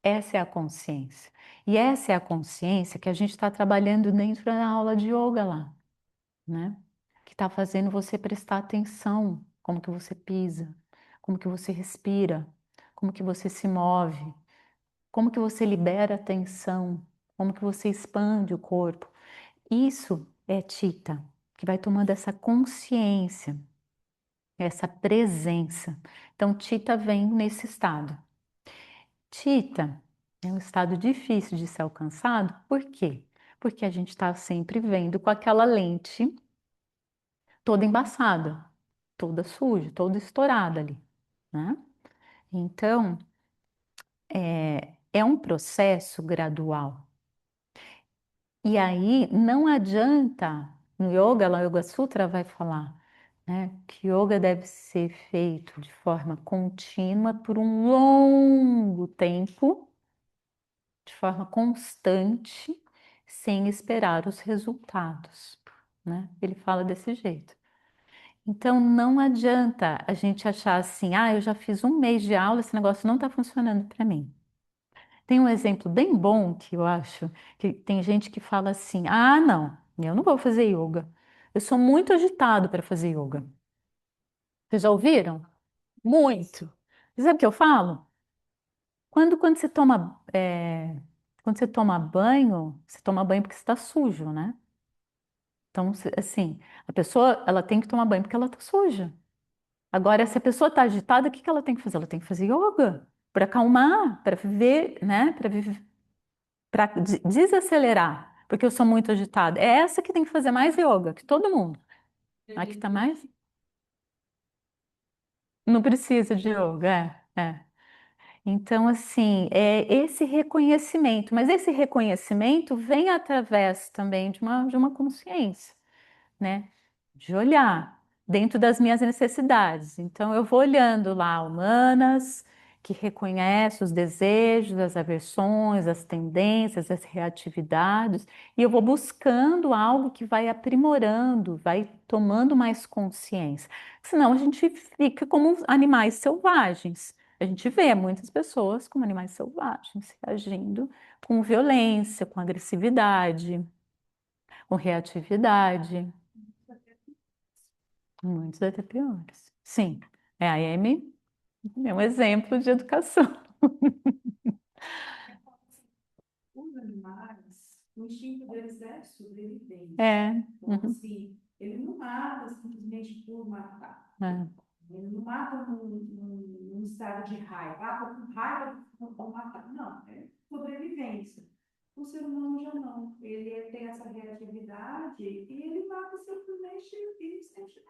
Essa é a consciência. E essa é a consciência que a gente está trabalhando dentro da aula de yoga lá, né? Que está fazendo você prestar atenção, como que você pisa, como que você respira, como que você se move, como que você libera a tensão, como que você expande o corpo. Isso é Tita, que vai tomando essa consciência, essa presença. Então, Tita vem nesse estado. Tita é um estado difícil de ser alcançado, por quê? Porque a gente está sempre vendo com aquela lente toda embaçada, toda suja, toda estourada ali, né? Então, é um processo gradual. E aí não adianta, no yoga, lá o Yoga Sutra vai falar, né, que yoga deve ser feito de forma contínua por um longo tempo, de forma constante, sem esperar os resultados, né? Ele fala desse jeito. Então não adianta a gente achar assim, eu já fiz um mês de aula, esse negócio não está funcionando para mim. Tem um exemplo bem bom que eu acho que tem gente que fala assim: não, eu não vou fazer yoga. Eu sou muito agitado para fazer yoga. Vocês já ouviram? Muito. Sabe o que eu falo? Quando você toma banho, você toma banho porque você está sujo, né? Então, assim, a pessoa ela tem que tomar banho porque ela está suja. Agora, se a pessoa está agitada, o que que ela tem que fazer? Ela tem que fazer yoga para acalmar, para viver, né? Para desacelerar, porque eu sou muito agitada. É essa que tem que fazer mais yoga, que todo mundo. Aqui tá mais? Não precisa de yoga, é. Então, assim, é esse reconhecimento, mas esse reconhecimento vem através também de uma consciência, né? De olhar dentro das minhas necessidades. Então, eu vou olhando lá humanas, que reconhece os desejos, as aversões, as tendências, as reatividades, e eu vou buscando algo que vai aprimorando, vai tomando mais consciência. Senão a gente fica como animais selvagens. A gente vê muitas pessoas como animais selvagens, reagindo com violência, com agressividade, com reatividade. Muitos até piores. Sim, a Amy é um exemplo de educação. Os animais, o instinto deles é sobrevivência. É, Então, assim, ele não mata simplesmente por matar. é, Ele não mata num estado de raiva. Com raiva, vou matar. Não, é sobrevivência. O ser humano já não. Ele tem essa reatividade e ele mata simplesmente e sente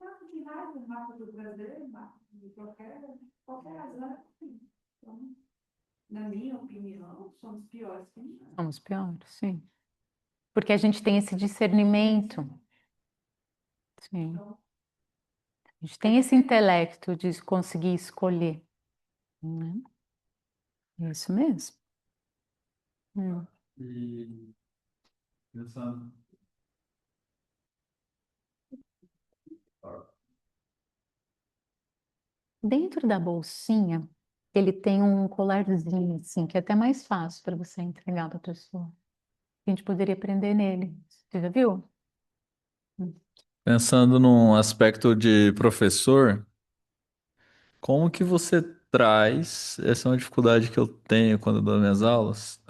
mata de raiva, mata do prazer, mata de qualquer razão. Então, na minha opinião, somos piores que animais. somos piores, sim. Porque a gente tem esse discernimento, sim. A gente tem esse intelecto de conseguir escolher, né? Isso mesmo. Hum. E pensando, Dentro da bolsinha, ele tem um colarzinho, assim, que é até mais fácil para você entregar para a pessoa. A gente poderia prender nele. Você já viu? Hum. Pensando num aspecto de professor, como que você traz, essa é uma dificuldade que eu tenho quando eu dou minhas aulas,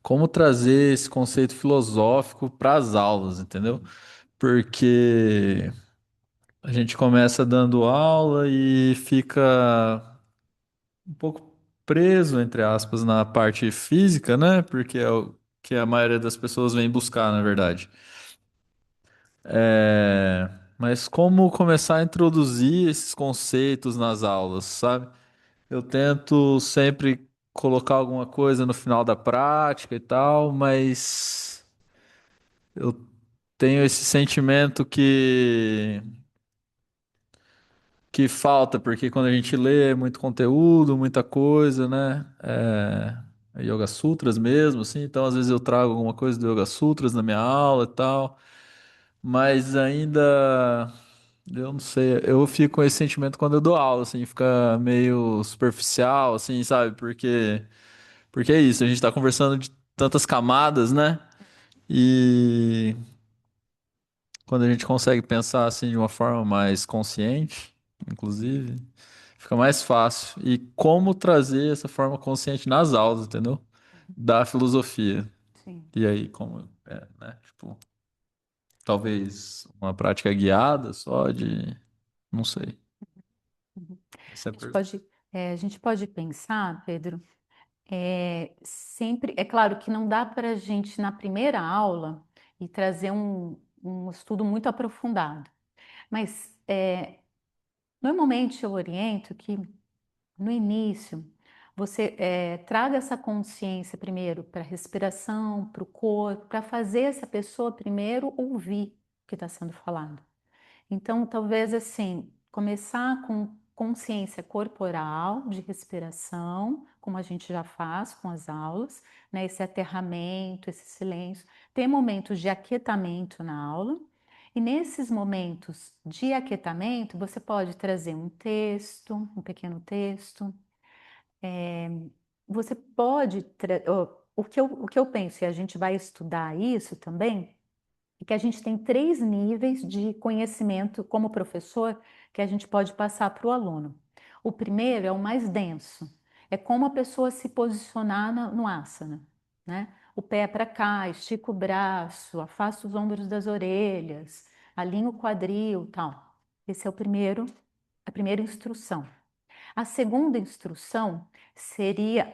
como trazer esse conceito filosófico para as aulas, entendeu? Porque a gente começa dando aula e fica um pouco preso, entre aspas, na parte física, né? Porque é o que a maioria das pessoas vem buscar, na verdade. Mas como começar a introduzir esses conceitos nas aulas, sabe? Eu tento sempre colocar alguma coisa no final da prática e tal, mas eu tenho esse sentimento que falta, porque quando a gente lê muito conteúdo, muita coisa, né? Yoga Sutras mesmo, assim, então às vezes eu trago alguma coisa do Yoga Sutras na minha aula e tal, mas ainda, eu não sei, eu fico com esse sentimento quando eu dou aula, assim, fica meio superficial, assim, sabe? Porque é isso, a gente tá conversando de tantas camadas, né? E quando a gente consegue pensar assim de uma forma mais consciente, inclusive, fica mais fácil. E como trazer essa forma consciente nas aulas, entendeu? Da filosofia. Sim. E aí, como é, né? Tipo, talvez uma prática guiada só de, não sei. Uhum. Essa é a A gente pergunta. pode, a gente pode pensar, Pedro, sempre, é claro que não dá para a gente, na primeira aula, e trazer um estudo muito aprofundado, mas normalmente eu oriento que no início você traga essa consciência primeiro para a respiração, para o corpo, para fazer essa pessoa primeiro ouvir o que está sendo falado. Então, talvez assim, começar com consciência corporal, de respiração, como a gente já faz com as aulas, né? Esse aterramento, esse silêncio. Ter momentos de aquietamento na aula. E nesses momentos de aquietamento, você pode trazer um texto, um pequeno texto. Você pode. O que eu penso, e a gente vai estudar isso também e que a gente tem três níveis de conhecimento como professor que a gente pode passar para o aluno. O primeiro é o mais denso, é como a pessoa se posicionar no asana, né? O pé para cá, estica o braço, afasta os ombros das orelhas, alinha o quadril, tal. Esse é a primeira instrução. A segunda instrução seria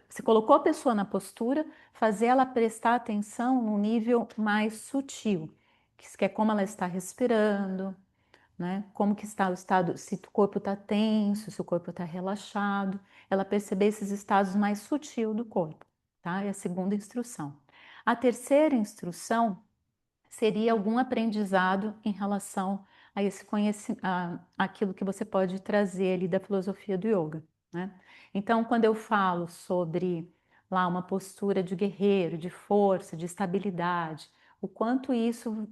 você colocou a pessoa na postura, fazer ela prestar atenção num nível mais sutil, que é como ela está respirando, né? Como que está o estado, se o corpo está tenso, se o corpo está relaxado, ela perceber esses estados mais sutil do corpo, tá? É a segunda instrução. A terceira instrução seria algum aprendizado em relação a esse conhecimento, aquilo que você pode trazer ali da filosofia do yoga, né? Então, quando eu falo sobre lá uma postura de guerreiro, de força, de estabilidade, o quanto isso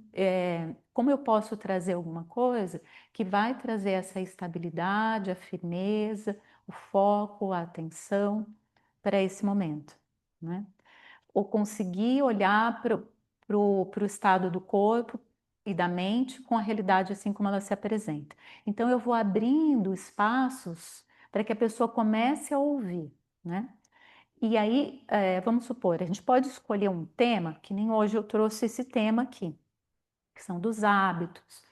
como eu posso trazer alguma coisa que vai trazer essa estabilidade, a firmeza, o foco, a atenção para esse momento, né? Ou conseguir olhar para o estado do corpo e da mente com a realidade assim como ela se apresenta. Então, eu vou abrindo espaços para que a pessoa comece a ouvir, né? E aí, vamos supor, a gente pode escolher um tema, que nem hoje eu trouxe esse tema aqui, que são dos hábitos.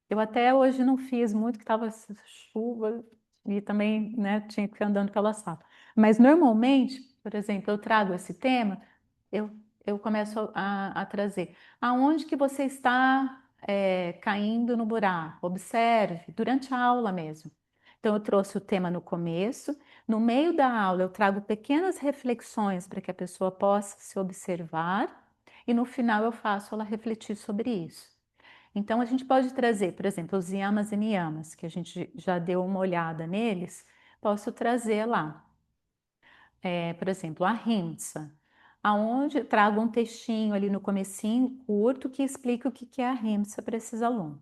Eu até hoje não fiz muito, que estava chuva e também, né, tinha que ficar andando pela sala. Mas normalmente, por exemplo, eu trago esse tema, eu, eu começo a trazer. Aonde que você está caindo no buraco? Observe, durante a aula mesmo. Então, eu trouxe o tema no começo, no meio da aula eu trago pequenas reflexões para que a pessoa possa se observar e no final eu faço ela refletir sobre isso. Então, a gente pode trazer, por exemplo, os yamas e niyamas, que a gente já deu uma olhada neles, posso trazer lá. Por exemplo, a rimsa, aonde eu trago um textinho ali no comecinho, curto, que explica o que é a rimsa para esses alunos.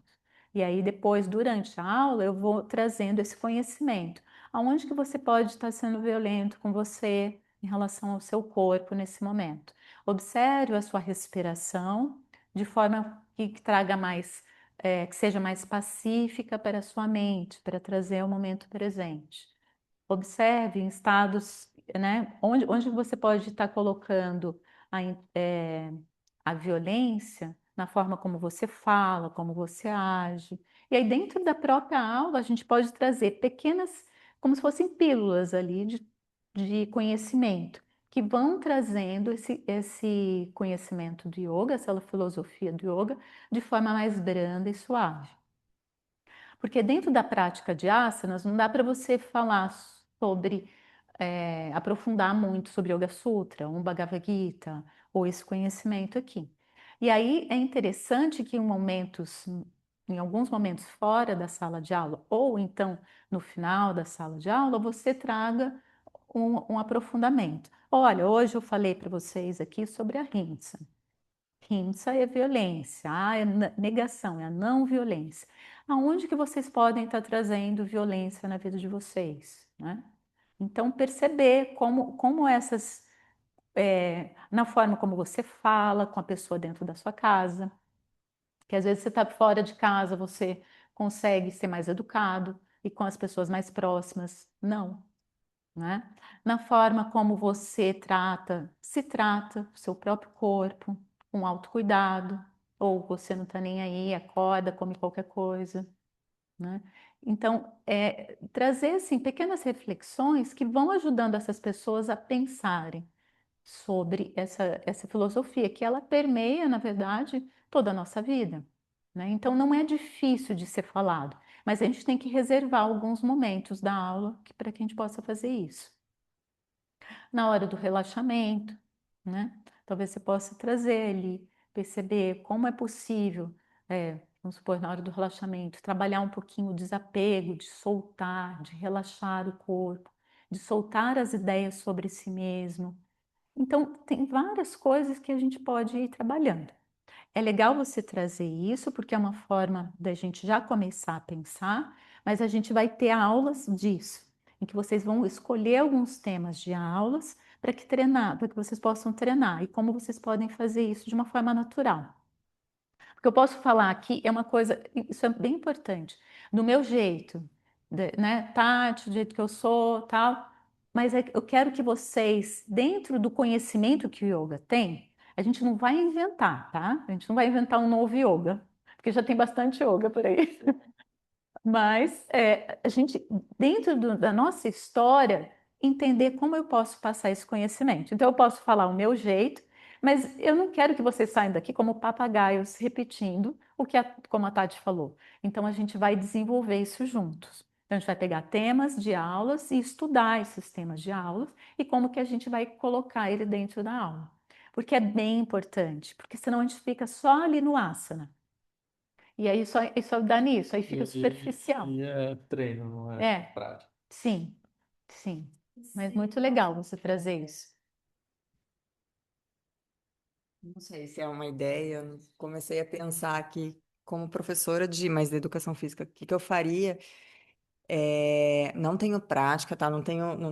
E aí, depois, durante a aula, eu vou trazendo esse conhecimento. Aonde que você pode estar sendo violento com você em relação ao seu corpo nesse momento? Observe a sua respiração de forma que traga mais, que seja mais pacífica para a sua mente, para trazer o momento presente. Observe em estados, né, onde você pode estar colocando a violência na forma como você fala, como você age. E aí, dentro da própria aula, a gente pode trazer como se fossem pílulas ali de conhecimento, que vão trazendo esse conhecimento do yoga, essa filosofia do yoga, de forma mais branda e suave. Porque dentro da prática de asanas, não dá para você falar sobre, aprofundar muito sobre Yoga Sutra, um Bhagavad Gita, ou esse conhecimento aqui. E aí é interessante que em alguns momentos fora da sala de aula, ou então no final da sala de aula, você traga um aprofundamento. Olha, hoje eu falei para vocês aqui sobre a rinsa. Rinsa é violência, é negação, é a não violência. Aonde que vocês podem estar trazendo violência na vida de vocês, né? Então, perceber como essas, na forma como você fala com a pessoa dentro da sua casa, que às vezes você está fora de casa, você consegue ser mais educado, e com as pessoas mais próximas, não, né? Na forma como você se trata, o seu próprio corpo, com autocuidado, ou você não está nem aí, acorda, come qualquer coisa, né? Então, trazer assim, pequenas reflexões que vão ajudando essas pessoas a pensarem sobre essa filosofia, que ela permeia, na verdade, toda a nossa vida, né? Então, não é difícil de ser falado, mas a gente tem que reservar alguns momentos da aula para que a gente possa fazer isso. Na hora do relaxamento, né? Talvez você possa trazer ali, perceber como é possível, vamos supor, na hora do relaxamento, trabalhar um pouquinho o desapego, de soltar, de relaxar o corpo, de soltar as ideias sobre si mesmo. Então, tem várias coisas que a gente pode ir trabalhando. É legal você trazer isso, porque é uma forma da gente já começar a pensar, mas a gente vai ter aulas disso, em que vocês vão escolher alguns temas de aulas para que vocês possam treinar e como vocês podem fazer isso de uma forma natural. O que eu posso falar aqui é uma coisa, isso é bem importante, do meu jeito, né, Tati, do jeito que eu sou, tal, mas eu quero que vocês, dentro do conhecimento que o yoga tem, a gente não vai inventar, tá? A gente não vai inventar um novo yoga, porque já tem bastante yoga por aí. Mas a gente, dentro da nossa história, entender como eu posso passar esse conhecimento. Então, eu posso falar o meu jeito, mas eu não quero que vocês saiam daqui como papagaios repetindo como a Tati falou. Então, a gente vai desenvolver isso juntos. Então, a gente vai pegar temas de aulas e estudar esses temas de aulas e como que a gente vai colocar ele dentro da aula. Porque é bem importante, porque senão a gente fica só ali no asana. E aí só dá nisso, aí fica superficial. E é treino, não é É, prática. sim, sim. Mas muito legal você trazer isso. Não sei se é uma ideia. Eu comecei a pensar aqui como professora de mais de educação física, o que que eu faria? Não tenho prática, tá? Não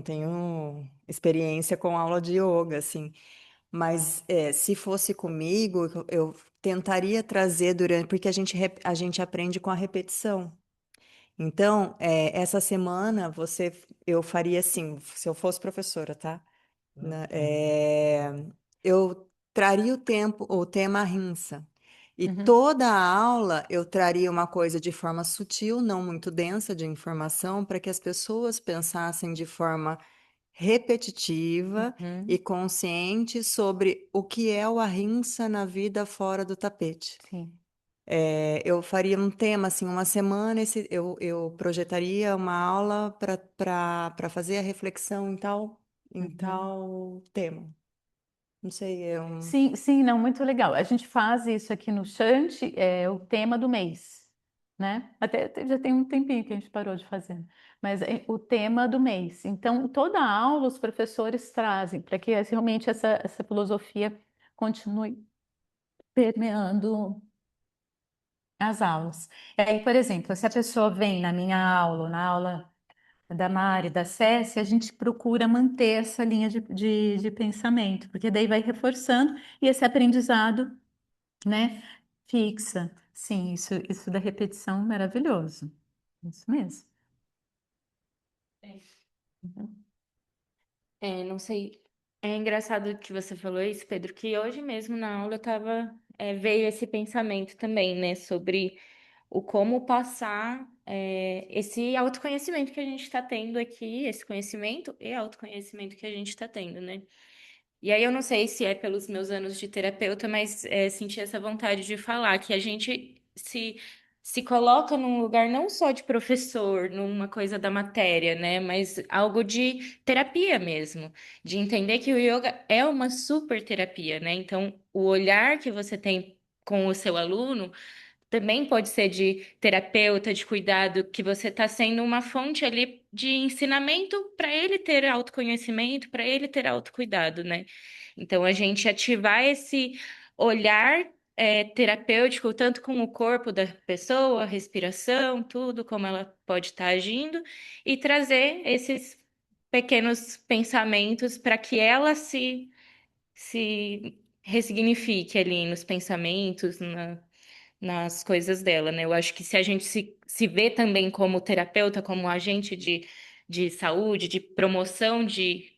tenho experiência com aula de yoga, assim. Mas se fosse comigo, eu tentaria trazer durante, porque a gente aprende com a repetição. Então, essa semana eu faria assim, se eu fosse professora, tá? Eu traria o tema rinsa. E Uhum, toda a aula eu traria uma coisa de forma sutil, não muito densa de informação, para que as pessoas pensassem de forma repetitiva e uhum, consciente sobre o que é o ahimsa na vida fora do tapete. sim. Eu faria um tema, assim, uma semana, eu projetaria uma aula para fazer a reflexão em Uhum. tal tema. Não sei, é um. Sim, sim, não, muito legal. A gente faz isso aqui no Chante, é o tema do mês, né? Até já tem um tempinho que a gente parou de fazer, mas é o tema do mês. Então, toda aula os professores trazem para que realmente essa filosofia continue permeando as aulas. E aí, por exemplo, se a pessoa vem na minha aula, ou na aula da Mari, da Cécia, a gente procura manter essa linha de pensamento, porque daí vai reforçando e esse aprendizado, né, fixa. Sim, isso da repetição é maravilhoso. Isso mesmo. Uhum. Não sei. É engraçado que você falou isso, Pedro, que hoje mesmo na aula veio esse pensamento também, né, sobre o como passar esse autoconhecimento que a gente está tendo aqui, esse conhecimento e autoconhecimento que a gente está tendo, né? E aí eu não sei se é pelos meus anos de terapeuta, mas senti essa vontade de falar que a gente se coloca num lugar não só de professor, numa coisa da matéria, né? Mas algo de terapia mesmo, de entender que o yoga é uma super terapia, né? Então, o olhar que você tem com o seu aluno também pode ser de terapeuta, de cuidado, que você está sendo uma fonte ali de ensinamento para ele ter autoconhecimento, para ele ter autocuidado, né? Então, a gente ativar esse olhar terapêutico, tanto com o corpo da pessoa, a respiração, tudo, como ela pode estar agindo, e trazer esses pequenos pensamentos para que ela se ressignifique ali nos pensamentos, nas coisas dela, né? Eu acho que se a gente se vê também como terapeuta, como agente de saúde, de promoção de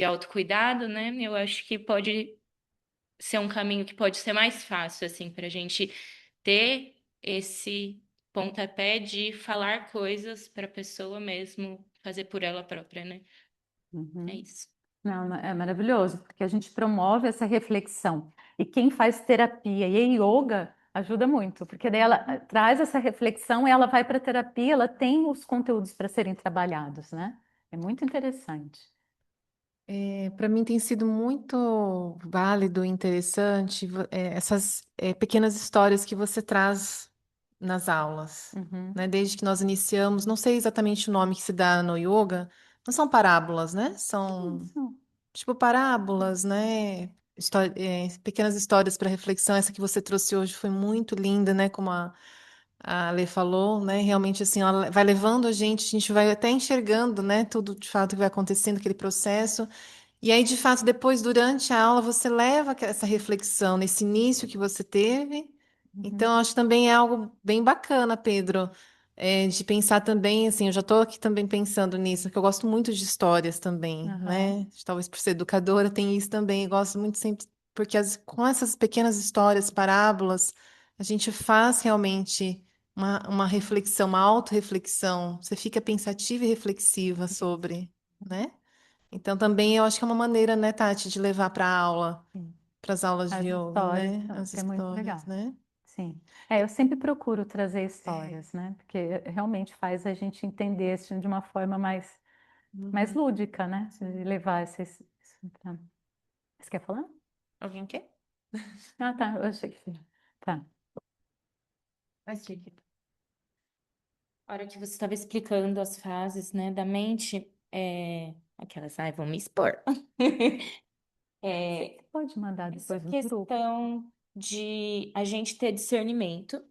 autocuidado, né? Eu acho que pode ser um caminho que pode ser mais fácil, assim, para a gente ter esse pontapé de falar coisas para a pessoa mesmo fazer por ela própria, né? É Uhum. isso. Não, é maravilhoso, porque a gente promove essa reflexão. E quem faz terapia e yoga ajuda muito, porque daí ela traz essa reflexão e ela vai para a terapia, ela tem os conteúdos para serem trabalhados, né? É muito interessante. Para mim tem sido muito válido e interessante essas pequenas histórias que você traz nas aulas, Uhum. né? Desde que nós iniciamos, não sei exatamente o nome que se dá no yoga, não são parábolas, né? São Isso. tipo parábolas, né? Pequenas histórias para reflexão. Essa que você trouxe hoje foi muito linda, né? Como a Lê falou, né? Realmente assim, ela vai levando a gente vai até enxergando, né? Tudo de fato que vai acontecendo, aquele processo. E aí, de fato, depois, durante a aula, você leva essa reflexão nesse início que você teve. Uhum. Então, acho que também é algo bem bacana, Pedro, de pensar também, assim, eu já estou aqui também pensando nisso, porque eu gosto muito de histórias também, Aham. né? Talvez por ser educadora, tem isso também. Eu gosto muito sempre, porque com essas pequenas histórias, parábolas, a gente faz realmente uma reflexão, uma autorreflexão. Você fica pensativa e reflexiva sobre, né? Então, também eu acho que é uma maneira, né, Tati, de levar para aula, Sim. para as aulas de As yoga, histórias, né? As que é muito histórias, legal. né? Sim. Eu sempre procuro trazer histórias, né? Porque realmente faz a gente entender assim, de uma forma mais Uhum. lúdica, né? De levar esses. Você quer falar? Alguém quer? Ah, tá. Eu achei que. Tá. A hora que você estava explicando as fases, né, da mente, aquelas, ai, vão me expor. É, Pode mandar essa depois no grupo. questão de a gente ter discernimento,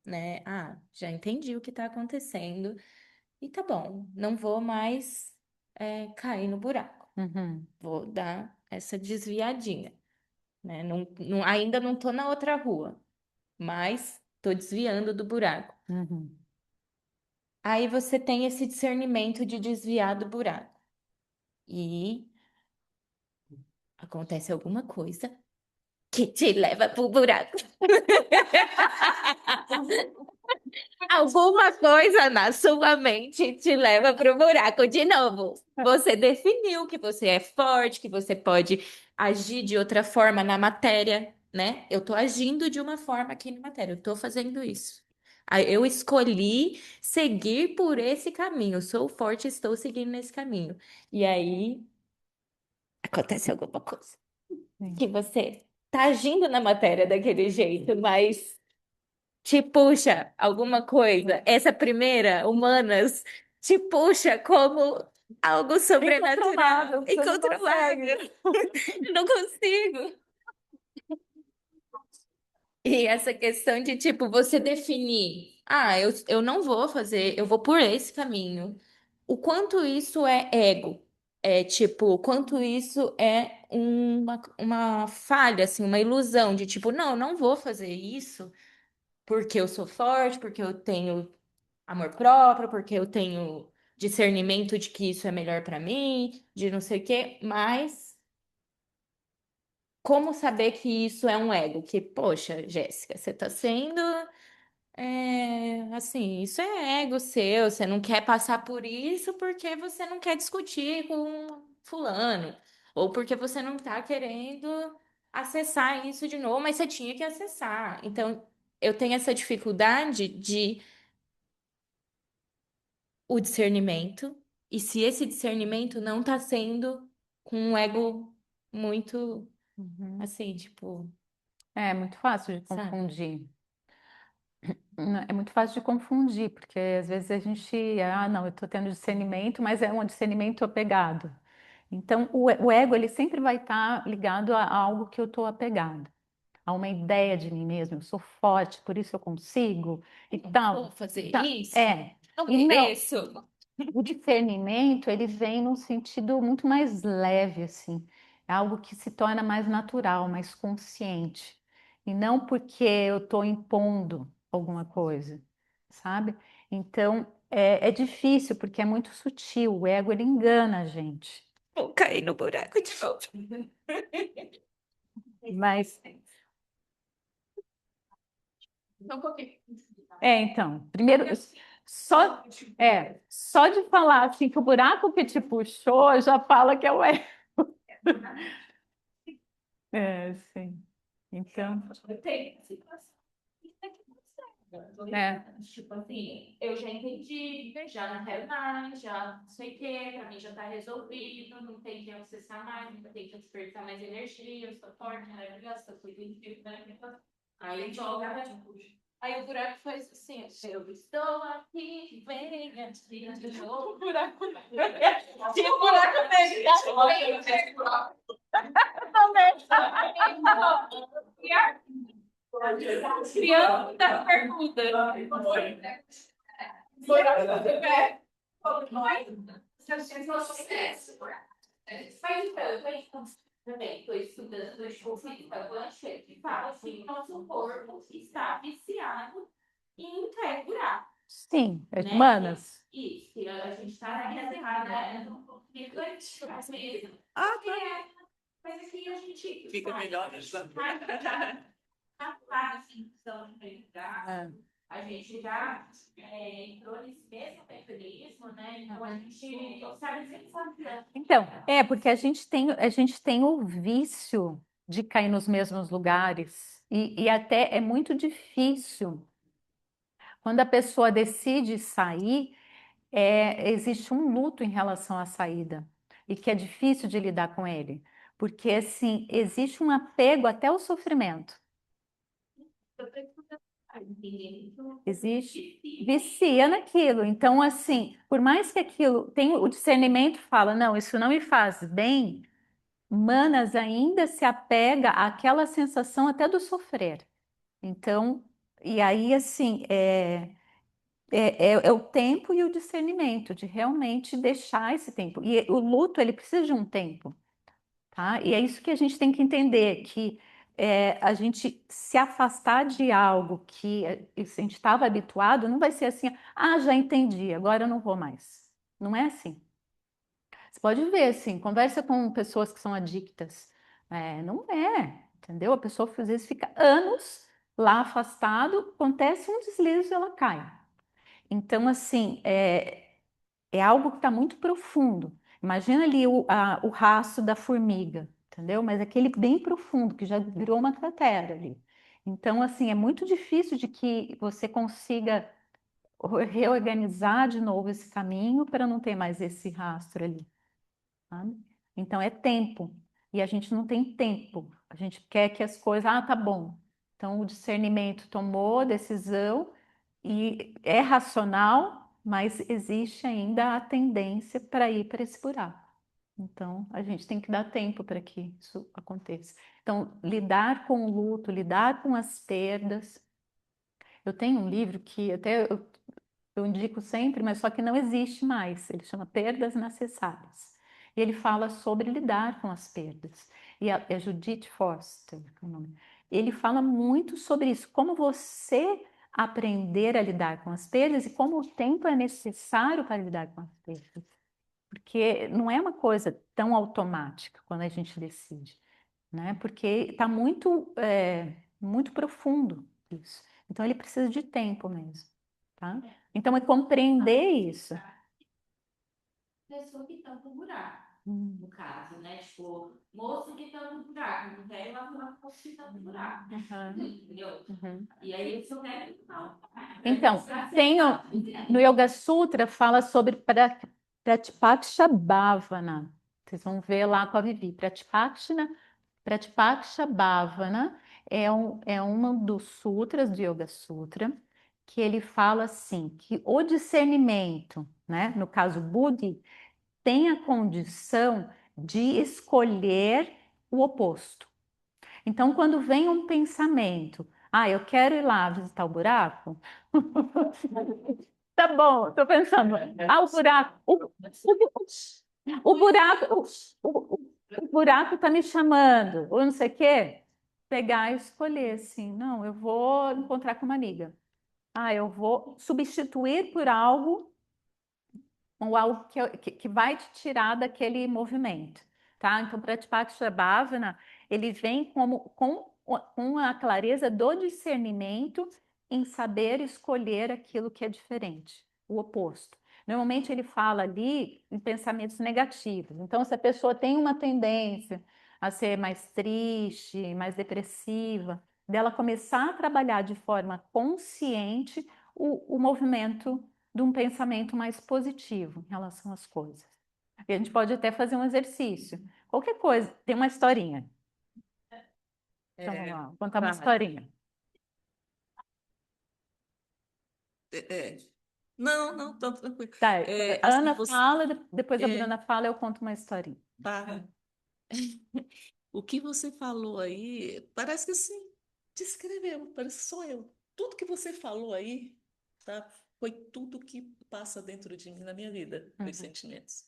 né? Ah, já entendi o que está acontecendo e tá bom, não vou mais cair no buraco. Uhum. Vou dar essa desviadinha, né? Ainda não tô na outra rua, mas tô desviando do buraco. Uhum. Aí você tem esse discernimento de desviar do buraco. E acontece alguma coisa que te leva pro buraco. Alguma coisa na sua mente te leva pro buraco de novo. Você definiu que você é forte, que você pode agir de outra forma na matéria, né? Eu tô agindo de uma forma aqui na matéria, eu tô fazendo isso. Aí eu escolhi seguir por esse caminho. Eu sou forte, estou seguindo nesse caminho. E aí acontece alguma coisa Sim. que você tá agindo na matéria daquele jeito, mas te puxa alguma coisa. Essa primeira, humanas, te puxa como algo sobrenatural, Incontrolável, você não incontrolável. consegue. Não consigo. E essa questão de, tipo, você definir, eu não vou fazer, eu vou por esse caminho. O quanto isso é ego? É, tipo, o quanto isso é uma falha, assim, uma ilusão de, tipo, não, eu não vou fazer isso porque eu sou forte, porque eu tenho amor próprio, porque eu tenho discernimento de que isso é melhor pra mim, de não sei o quê, mas como saber que isso é um ego? Que, poxa, Jéssica, você tá sendo assim, isso é ego seu, você não quer passar por isso porque você não quer discutir com fulano, ou porque você não tá querendo acessar isso de novo, mas você tinha que acessar. Então, eu tenho essa dificuldade de o discernimento, e se esse discernimento não tá sendo com um ego muito, Uhum. assim, tipo, É muito fácil de sabe? confundir. É muito fácil de confundir, porque às vezes a gente, não, eu estou tendo discernimento, mas é um discernimento apegado. Então, o ego, ele sempre vai estar ligado a algo que eu estou apegado, a uma ideia de mim mesmo. Eu sou forte, por isso eu consigo e tal. Vou fazer Tá, isso? é. Não E não, mereço. o discernimento, ele vem num sentido muito mais leve, assim. É algo que se torna mais natural, mais consciente. E não porque eu estou impondo alguma coisa, sabe? Então, é difícil, porque é muito sutil. O ego, ele engana a gente. Vou cair no buraco de novo. Mas, Um pouquinho. então, primeiro, só de falar assim que o buraco que te puxou, já fala que é o ego. Sim. Então, Eu tenho situação. é. Tipo assim, eu já entendi, já não quero mais, já não sei o quê, pra mim já tá resolvido, não tem que acessar mais, não tem que despertar mais energia, eu sou forte, maravilhosa, sou positivo, maravilhosa. Aí joga, aí o buraco faz assim, eu estou aqui, venha, tira de novo. O buraco tinha um buraco negro. Criando da pergunta. Também estou estudando os conflitos quântica que fala assim, nosso corpo está viciado em buraco, Sim, né? humanas. Isso, que a gente está na guerra errada, né? Um conflito antigo, mesmo. Mas aqui a gente Fica melhor. assim, questão de pegar. É. A gente já entrou nesse mesmo mecanismo, né? Então a gente sabe sempre fazer. Então, porque a gente tem o vício de cair nos mesmos lugares. E até é muito difícil. Quando a pessoa decide sair, existe um luto em relação à saída. E que é difícil de lidar com ele. Porque, assim, existe um apego até o sofrimento. Existe, vicia naquilo. Então, assim, por mais que aquilo tem o discernimento fala, não, isso não me faz bem, Manas ainda se apega àquela sensação até do sofrer. Então, e aí, assim, é o tempo e o discernimento de realmente deixar esse tempo. E o luto, ele precisa de um tempo. Tá? E é isso que a gente tem que entender, que a gente se afastar de algo que a gente estava habituado, não vai ser assim, já entendi, agora eu não vou mais. Não é assim. Você pode ver, assim, conversa com pessoas que são adictas. Não é, entendeu? A pessoa às vezes fica anos lá afastado, acontece um deslize e ela cai. Então, assim, é algo que está muito profundo. Imagina ali o rastro da formiga, entendeu? Mas aquele bem profundo, que já virou uma cratera ali. Então, assim, é muito difícil de que você consiga reorganizar de novo esse caminho para não ter mais esse rastro ali, sabe? Então, é tempo. E a gente não tem tempo. A gente quer que as coisas, tá bom. Então, o discernimento tomou a decisão e é racional, mas existe ainda a tendência para ir para esse buraco. Então, a gente tem que dar tempo para que isso aconteça. Então, lidar com o luto, lidar com as perdas. Eu tenho um livro que até eu indico sempre, mas só que não existe mais. Ele chama Perdas Inacessadas. E ele fala sobre lidar com as perdas. E é Judith Foster, que é o nome. Ele fala muito sobre isso, como você aprender a lidar com as perdas e como o tempo é necessário para lidar com as perdas. Porque não é uma coisa tão automática quando a gente decide, né? Porque está muito profundo isso. Então ele precisa de tempo mesmo, tá? Então é compreender isso. Pessoa que tampa o buraco, Hum. no caso, né? Tipo, moço que tampa o buraco, não quer lavar moço que tampa o buraco, Uhum, entendeu? uhum. E aí isso é não. Então, tem no Yoga Sutra fala sobre Pratipaksha Bhavana. Vocês vão ver lá com a Vivi. Pratipaksha Bhavana é um dos sutras do Yoga Sutra que ele fala assim que o discernimento, né, no caso Buddhi, tem a condição de escolher o oposto. Então, quando vem um pensamento, eu quero ir lá visitar o buraco. Tá bom, tô pensando. O buraco, o buraco, o buraco tá me chamando, ou não sei o quê. Pegar e escolher, assim, não, eu vou encontrar com uma amiga. Eu vou substituir por algo ou algo que vai te tirar daquele movimento, tá? Então, Pratipakshambhavana, ele vem com a clareza do discernimento em saber escolher aquilo que é diferente, o oposto. Normalmente ele fala ali em pensamentos negativos. Então, se a pessoa tem uma tendência a ser mais triste, mais depressiva, dela começar a trabalhar de forma consciente o movimento de um pensamento mais positivo em relação às coisas. E a gente pode até fazer um exercício. Qualquer coisa, tem uma historinha. Então vamos lá, vou contar uma Vai. historinha. É. Não, não, tá tranquilo. Tá, a Assim, Ana fala, depois a é, Bruna fala, eu conto uma historinha. tá. O que você falou aí, parece que assim, descreveu, parece que sou eu. Tudo que você falou aí, tá? Foi tudo que passa dentro de mim na minha vida, meus Uhum. sentimentos.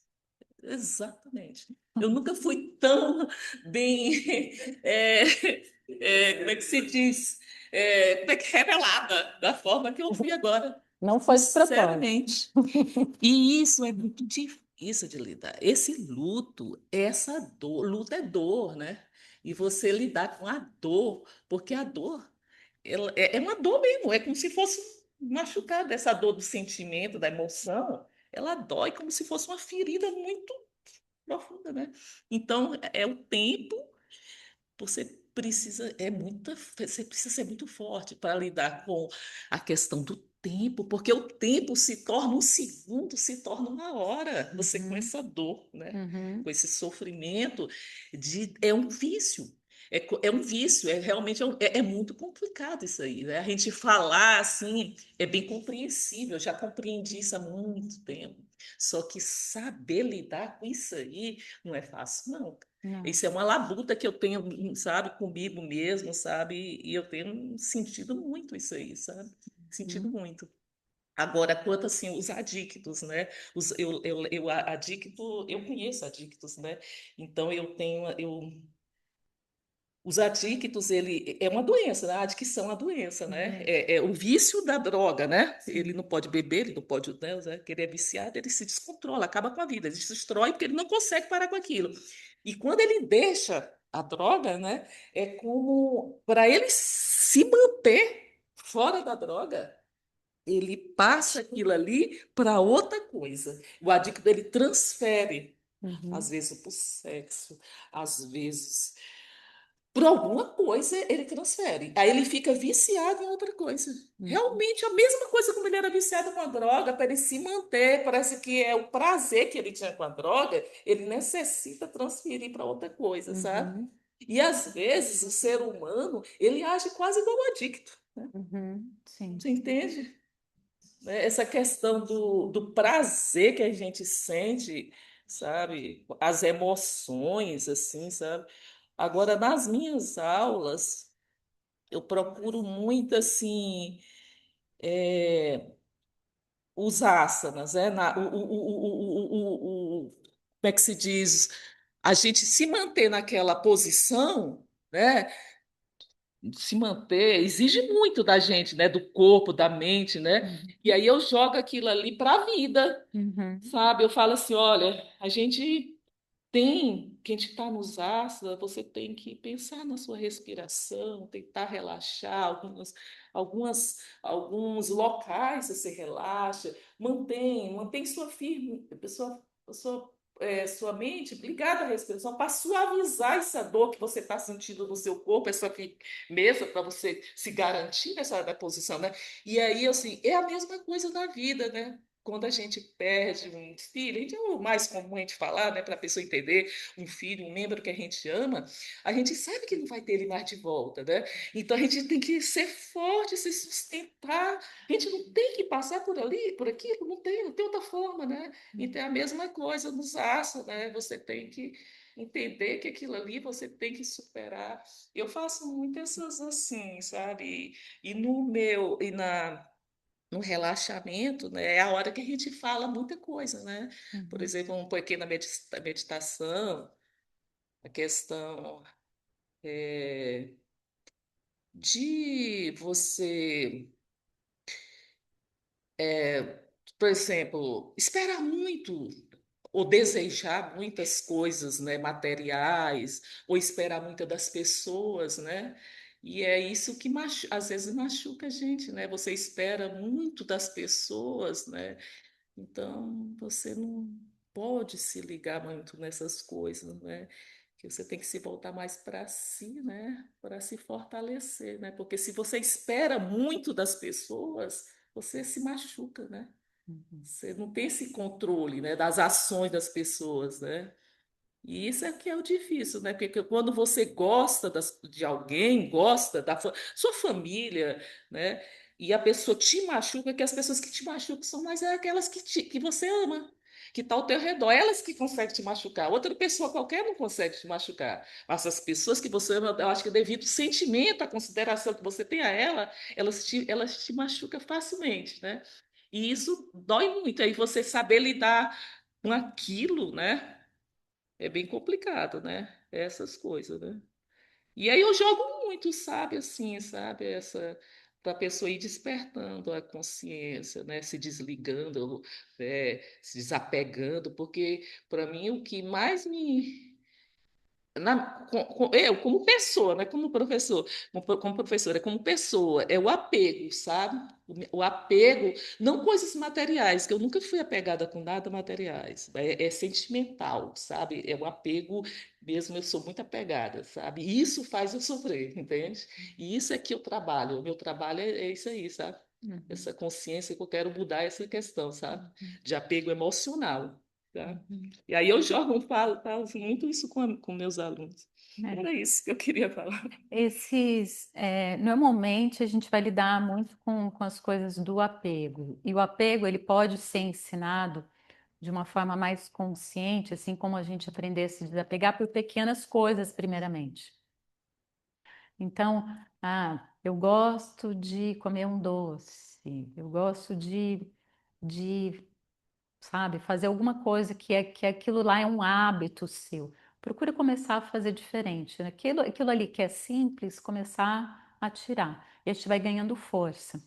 Exatamente. Eu nunca fui tão bem, é, como é que se diz? Como é que revelada da forma que eu fui agora. Não foi de propósito. Sinceramente. E isso é muito difícil de lidar. Esse luto, essa dor, luto é dor, né? E você lidar com a dor, porque a dor ela é uma dor mesmo, é como se fosse um machucado, essa dor do sentimento, da emoção, ela dói como se fosse uma ferida muito profunda, né? Então, é o tempo você você precisa ser muito forte para lidar com a questão do tempo, porque o tempo se torna um segundo, se torna uma hora. Você com Uhum, essa dor, né? uhum, Com esse sofrimento é um vício. É um vício, realmente é muito complicado isso aí, né? A gente falar assim é bem compreensível, eu já compreendi isso há muito tempo. Só que saber lidar com isso aí não é fácil, não. não. Isso é uma labuta que eu tenho, sabe, comigo mesmo, sabe? E eu tenho sentido muito isso aí, sabe? Sentido Uhum, muito. Agora, quanto assim, os adictos, né? Adicto, eu conheço adictos, né? Então, os adictos, ele é uma doença, né? A adicção é uma doença, né? uhum, É o vício da droga, né? Ele não pode beber, ele não pode, né? Que ele é viciado, ele se descontrola, acaba com a vida, ele se destrói porque ele não consegue parar com aquilo. E quando ele deixa a droga, né? É como para ele se manter fora da droga, ele passa aquilo ali para outra coisa. O adicto ele transfere, uhum, às vezes para o sexo, às vezes por alguma coisa ele transfere. Aí ele fica viciado em outra coisa. uhum, Realmente a mesma coisa como ele era viciado com a droga, para ele se manter, parece que é o prazer que ele tinha com a droga, ele necessita transferir para outra coisa, sabe? uhum, E às vezes o ser humano, ele age quase igual um adicto, né? uhum, sim. Você entende? Né? Essa questão do prazer que a gente sente, sabe? As emoções, assim, sabe? Agora, nas minhas aulas, eu procuro muito, assim, os asanas, né? Como é que se diz? A gente se manter naquela posição, né? Se manter exige muito da gente, né? Do corpo, da mente, né? Uhum, E aí eu jogo aquilo ali para a vida, uhum, sabe? Eu falo assim, olha, a gente quem está nos asas, você tem que pensar na sua respiração, tentar relaxar alguns locais você relaxa, mantém sua mente ligada à respiração para suavizar essa dor que você está sentindo no seu corpo, essa firmeza para você se garantir nessa posição, né? E aí, assim, é a mesma coisa na vida, né? Quando a gente perde um filho, é o mais comum a gente falar, né, para a pessoa entender, um filho, um membro que a gente ama, a gente sabe que não vai ter ele mais de volta, né? Então a gente tem que ser forte, se sustentar. A gente não tem que passar por ali, por aquilo, não tem outra forma, né? Então é a mesma coisa nos asa, né? Você tem que entender que aquilo ali você tem que superar. Eu faço muito essas assim, sabe? E no meu, e na no relaxamento, né, é a hora que a gente fala muita coisa, né? Por Uhum. exemplo, um pouquinho na meditação, a questão de você, por exemplo, esperar muito ou desejar muitas coisas, né, materiais, ou esperar muito das pessoas, né? E é isso que às vezes machuca a gente, né? Você espera muito das pessoas, né? Então, você não pode se ligar muito nessas coisas, né? Que você tem que se voltar mais para si, né? Para se fortalecer, né? Porque se você espera muito das pessoas, você se machuca, né? Uhum. Você não tem esse controle, né, das ações das pessoas, né? E isso é que é o difícil, né? Porque quando você gosta de alguém, gosta da sua família, né? E a pessoa te machuca, que as pessoas que te machucam são mais aquelas que você ama, que estão ao teu redor, elas que conseguem te machucar. Outra pessoa qualquer não consegue te machucar. Mas as pessoas que você ama, eu acho que devido ao sentimento, à consideração que você tem a ela, elas te machucam facilmente, né? E isso dói muito. Aí você saber lidar com aquilo, né? É bem complicado, né? Essas coisas, né? E aí eu jogo muito, sabe, assim, sabe, para a pessoa ir despertando a consciência, né? Se desligando, se desapegando, porque para mim o que mais me eu, como pessoa, não é como professor, como professora, como pessoa, é o apego, sabe? O apego, não coisas materiais, que eu nunca fui apegada com nada materiais, é sentimental, sabe? É o apego mesmo, eu sou muito apegada, sabe? E isso faz eu sofrer, entende? E isso é que eu trabalho, o meu trabalho é isso aí, sabe? Uhum. Essa consciência que eu quero mudar essa questão, sabe? Uhum. De apego emocional, tá? Uhum. E aí eu jogo, falo muito isso com meus alunos. É. Era isso que eu queria falar. Normalmente a gente vai lidar muito com as coisas do apego. E o apego, ele pode ser ensinado de uma forma mais consciente, assim como a gente aprender a se desapegar por pequenas coisas, primeiramente. Então, eu gosto de comer um doce, eu gosto de sabe? Fazer alguma coisa que aquilo lá é um hábito seu. Procura começar a fazer diferente, né? Aquilo ali que é simples, começar a tirar. E a gente vai ganhando força.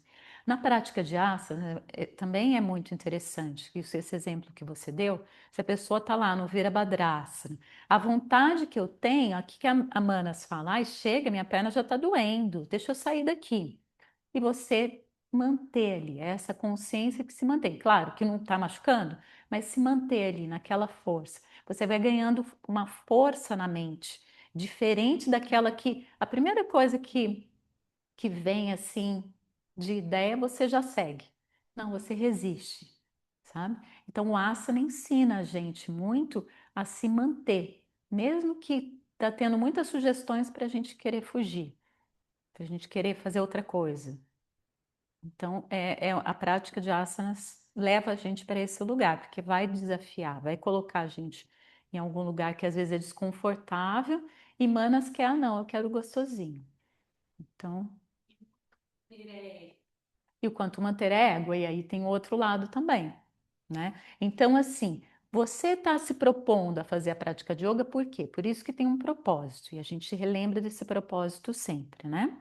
Na prática de asana, também é muito interessante, esse exemplo que você deu, se a pessoa está lá no Virabhadrasana, a vontade que eu tenho, aqui que a Manas fala, ai, chega, minha perna já está doendo, deixa eu sair daqui e você manter ali essa consciência que se mantém. Claro que não está machucando, mas se manter ali naquela força. Você vai ganhando uma força na mente, diferente daquela que a primeira coisa que vem assim de ideia você já segue. Não, você resiste, sabe? Então o asana ensina a gente muito a se manter, mesmo que tá tendo muitas sugestões para a gente querer fugir, para a gente querer fazer outra coisa. Então, a prática de asanas leva a gente para esse lugar, porque vai desafiar, vai colocar a gente em algum lugar que às vezes é desconfortável, e Manas quer, não, eu quero gostosinho. Então, e o quanto manter é égua, e aí tem o outro lado também, né? Então, assim, você está se propondo a fazer a prática de yoga, por quê? Por isso que tem um propósito, e a gente relembra desse propósito sempre, né?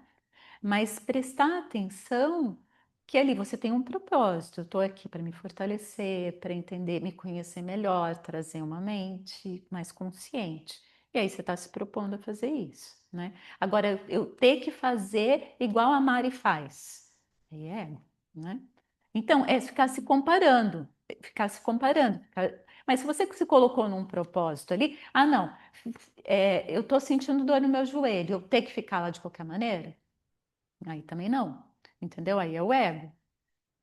Mas prestar atenção que ali você tem um propósito. Eu estou aqui para me fortalecer, para entender, me conhecer melhor, trazer uma mente mais consciente. E aí você está se propondo a fazer isso, né? Agora, eu ter que fazer igual a Mari faz, aí é ego, né? Então, é ficar se comparando, ficar se comparando. Mas se você se colocou num propósito ali, ah, não, eu estou sentindo dor no meu joelho, eu ter que ficar lá de qualquer maneira? Aí também não, entendeu? Aí é o ego.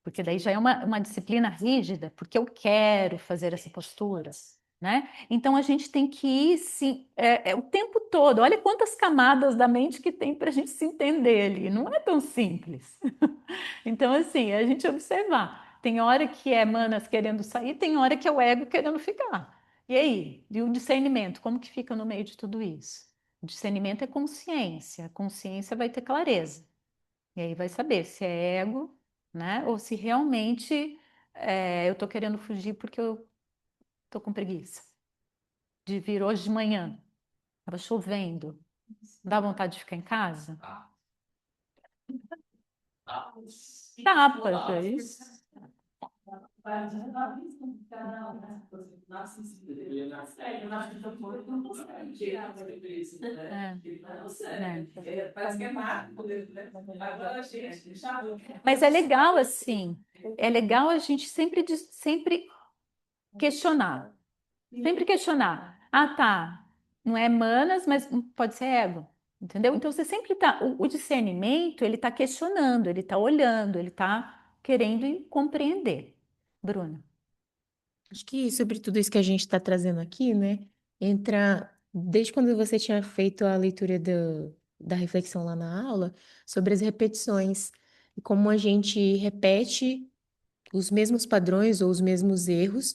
Porque daí já é uma disciplina rígida, porque eu quero fazer essa postura, né? Então a gente tem que ir sim, o tempo todo. Olha quantas camadas da mente que tem para a gente se entender ali. Não é tão simples. Então, assim, a gente observar. Tem hora que é manas querendo sair, tem hora que é o ego querendo ficar. E aí? E o discernimento? Como que fica no meio de tudo isso? O discernimento é consciência. A consciência vai ter clareza. E aí vai saber se é ego, né? Ou se realmente eu tô querendo fugir porque eu tô com preguiça. De vir hoje de manhã, tava chovendo, dá vontade de ficar em casa? Tapa, é isso. Parece que é mato, né? Agora, gente, Mas é legal assim, é legal a gente sempre questionar. Sempre questionar. Ah, tá. Não é manas, mas pode ser ego. Entendeu? Então você sempre tá. O discernimento, ele tá questionando, ele tá olhando, ele tá querendo compreender. Bruna. Acho que sobre tudo isso que a gente está trazendo aqui, né, entra desde quando você tinha feito a leitura da reflexão lá na aula sobre as repetições e como a gente repete os mesmos padrões ou os mesmos erros,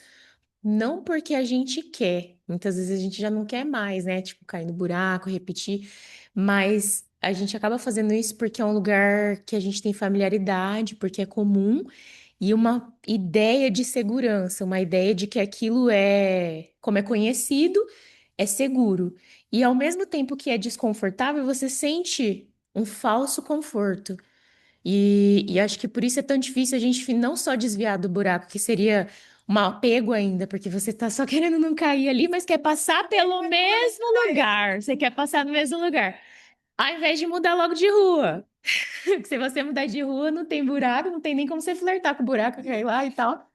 não porque a gente quer, muitas vezes a gente já não quer mais, né, tipo cair no buraco, repetir, mas a gente acaba fazendo isso porque é um lugar que a gente tem familiaridade, porque é comum e uma ideia de segurança, uma ideia de que aquilo é, como é conhecido, é seguro. E ao mesmo tempo que é desconfortável, você sente um falso conforto. E acho que por isso é tão difícil a gente não só desviar do buraco, que seria um apego ainda, porque você tá só querendo não cair ali, mas quer passar pelo mesmo lugar. Você quer passar no mesmo lugar. Ao invés de mudar logo de rua. Porque se você mudar de rua, não tem buraco, não tem nem como você flertar com o buraco, cair lá e tal.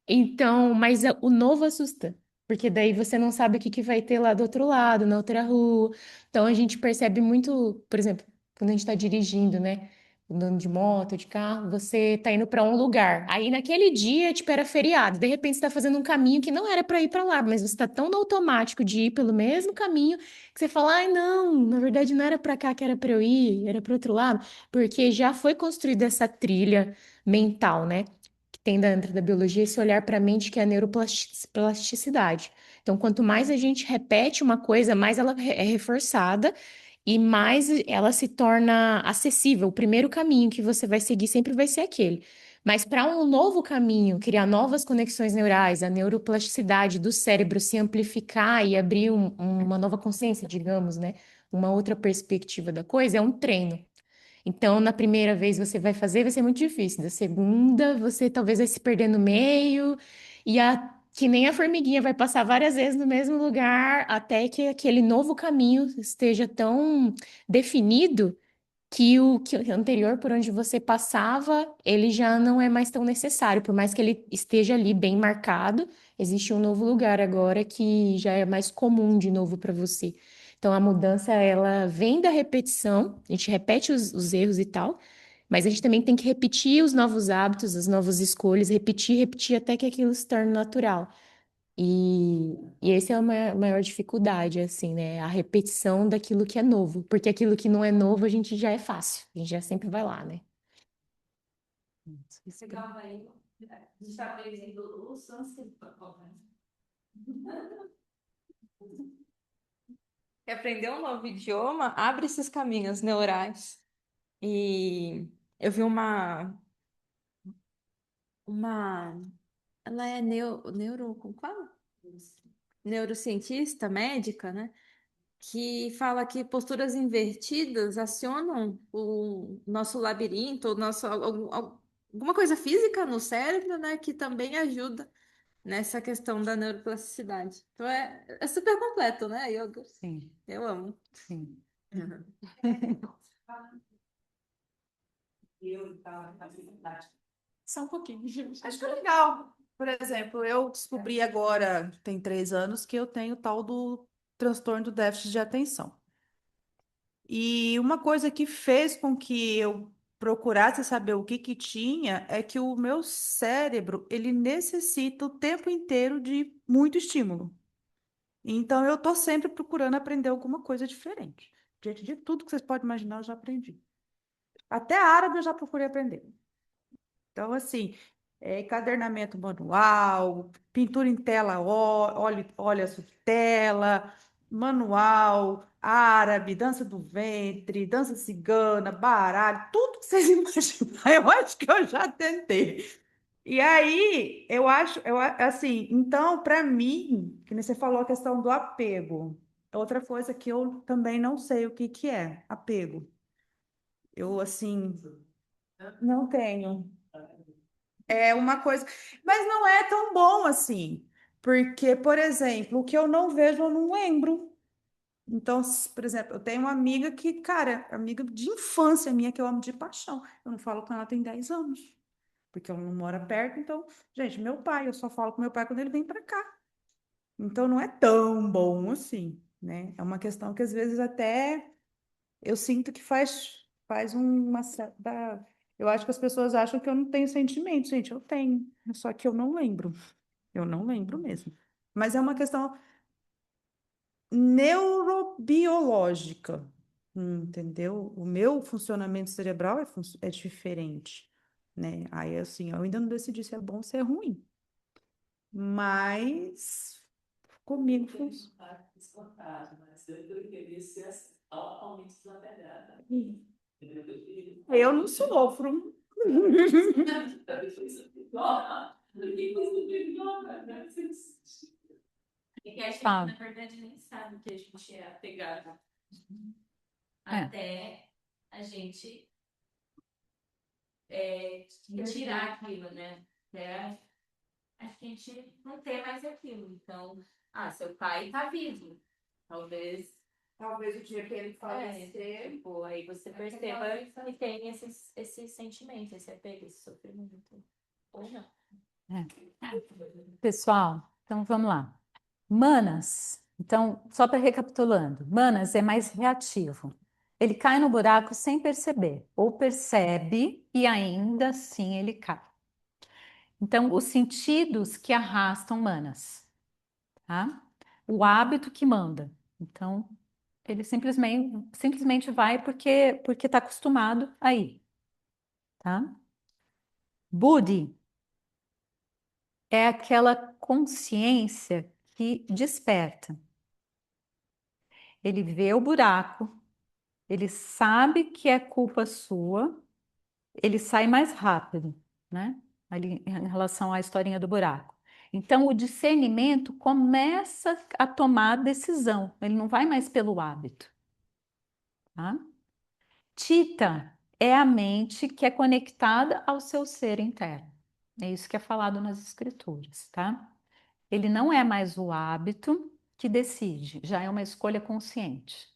Então, mas o novo assusta, porque daí você não sabe o que que vai ter lá do outro lado, na outra rua. Então a gente percebe muito, por exemplo, quando a gente está dirigindo, né? Andando de moto, de carro, você tá indo para um lugar. Aí naquele dia, tipo, era feriado. De repente você tá fazendo um caminho que não era para ir para lá, mas você tá tão no automático de ir pelo mesmo caminho que você fala: ai, não, na verdade não era para cá que era para eu ir, era para outro lado, porque já foi construída essa trilha mental, né? Que tem dentro da biologia esse olhar para a mente que é a neuroplasticidade. Então, quanto mais a gente repete uma coisa, mais ela é reforçada e mais ela se torna acessível. O primeiro caminho que você vai seguir sempre vai ser aquele. Mas para um novo caminho, criar novas conexões neurais, a neuroplasticidade do cérebro se amplificar e abrir uma nova consciência, digamos, né? Uma outra perspectiva da coisa, é um treino. Então, na primeira vez você vai fazer, vai ser muito difícil. Da segunda, você talvez vai se perder no meio, que nem a formiguinha vai passar várias vezes no mesmo lugar, até que aquele novo caminho esteja tão definido que o anterior, por onde você passava, ele já não é mais tão necessário, por mais que ele esteja ali bem marcado, existe um novo lugar agora que já é mais comum de novo para você. Então a mudança ela vem da repetição, a gente repete os erros e tal, mas a gente também tem que repetir os novos hábitos, as novas escolhas, repetir, repetir até que aquilo se torne natural. E essa é a maior dificuldade, assim, né? A repetição daquilo que é novo. Porque aquilo que não é novo, a gente já é fácil. A gente já sempre vai lá, né? Legal, aí. A gente está aprendendo o sânscrito. E aprender um novo idioma abre esses caminhos neurais. E eu vi uma, ela é como fala? Neurocientista, médica, né? Que fala que posturas invertidas acionam o nosso labirinto, o nosso alguma coisa física no cérebro, né, que também ajuda nessa questão da neuroplasticidade. Então é super completo, né, yoga? Sim, Eu amo. sim. Só um pouquinho. Acho que é legal. Por exemplo, eu descobri agora, tem 3 anos, que eu tenho o tal do transtorno do déficit de atenção. E uma coisa que fez com que eu procurasse saber o que que tinha é que o meu cérebro, ele necessita o tempo inteiro de muito estímulo. Então, eu estou sempre procurando aprender alguma coisa diferente. Diante de tudo que vocês podem imaginar, eu já aprendi. Até árabe eu já procurei aprender. Então, assim, encadernamento manual, pintura em tela, óleo sobre tela, manual, árabe, dança do ventre, dança cigana, baralho, tudo que vocês imaginarem, eu acho que eu já tentei. E aí, assim, então, para mim, que nem você falou a questão do apego, é outra coisa que eu também não sei o que que é apego. Eu, assim, não tenho. É uma coisa, mas não é tão bom assim, porque, por exemplo, o que eu não vejo, eu não lembro. Então, por exemplo, eu tenho uma amiga que, cara, amiga de infância minha, que eu amo de paixão. Eu não falo com ela tem 10 anos, porque ela não mora perto. Então, gente, meu pai, eu só falo com meu pai quando ele vem para cá. Então, não é tão bom assim, né? É uma questão que às vezes até eu sinto que faz uma certa. Eu acho que as pessoas acham que eu não tenho sentimento. Gente, eu tenho, só que eu não lembro. Eu não lembro mesmo. Mas é uma questão neurobiológica, entendeu? O meu funcionamento cerebral é diferente, né? Aí, assim, eu ainda não decidi se é bom ou se é ruim. Mas comigo funciona. Mas eu queria ser assim, totalmente desapegada. Eu não sofro. E que a gente, Tá. na verdade, nem sabe que a gente é apegado É. até a gente tirar aquilo, né? Até a gente não ter mais aquilo. Então, seu pai tá vivo. Talvez Talvez o dia que ele falecer. tipo, aí você perceba que tem esse sentimento, esse apego, esse sofrimento. Ou não. Pessoal, então vamos lá. Manas, então, só para recapitulando, Manas é mais reativo. Ele cai no buraco sem perceber, ou percebe e ainda assim ele cai. Então, os sentidos que arrastam Manas, tá? O hábito que manda. Então, ele simplesmente vai porque está acostumado a ir, tá? Budi é aquela consciência que desperta. Ele vê o buraco, ele sabe que é culpa sua, ele sai mais rápido, né? Ali em relação à historinha do buraco. Então, o discernimento começa a tomar decisão, ele não vai mais pelo hábito, tá? Tita é a mente que é conectada ao seu ser interno. É isso que é falado nas escrituras, tá? Ele não é mais o hábito que decide, já é uma escolha consciente.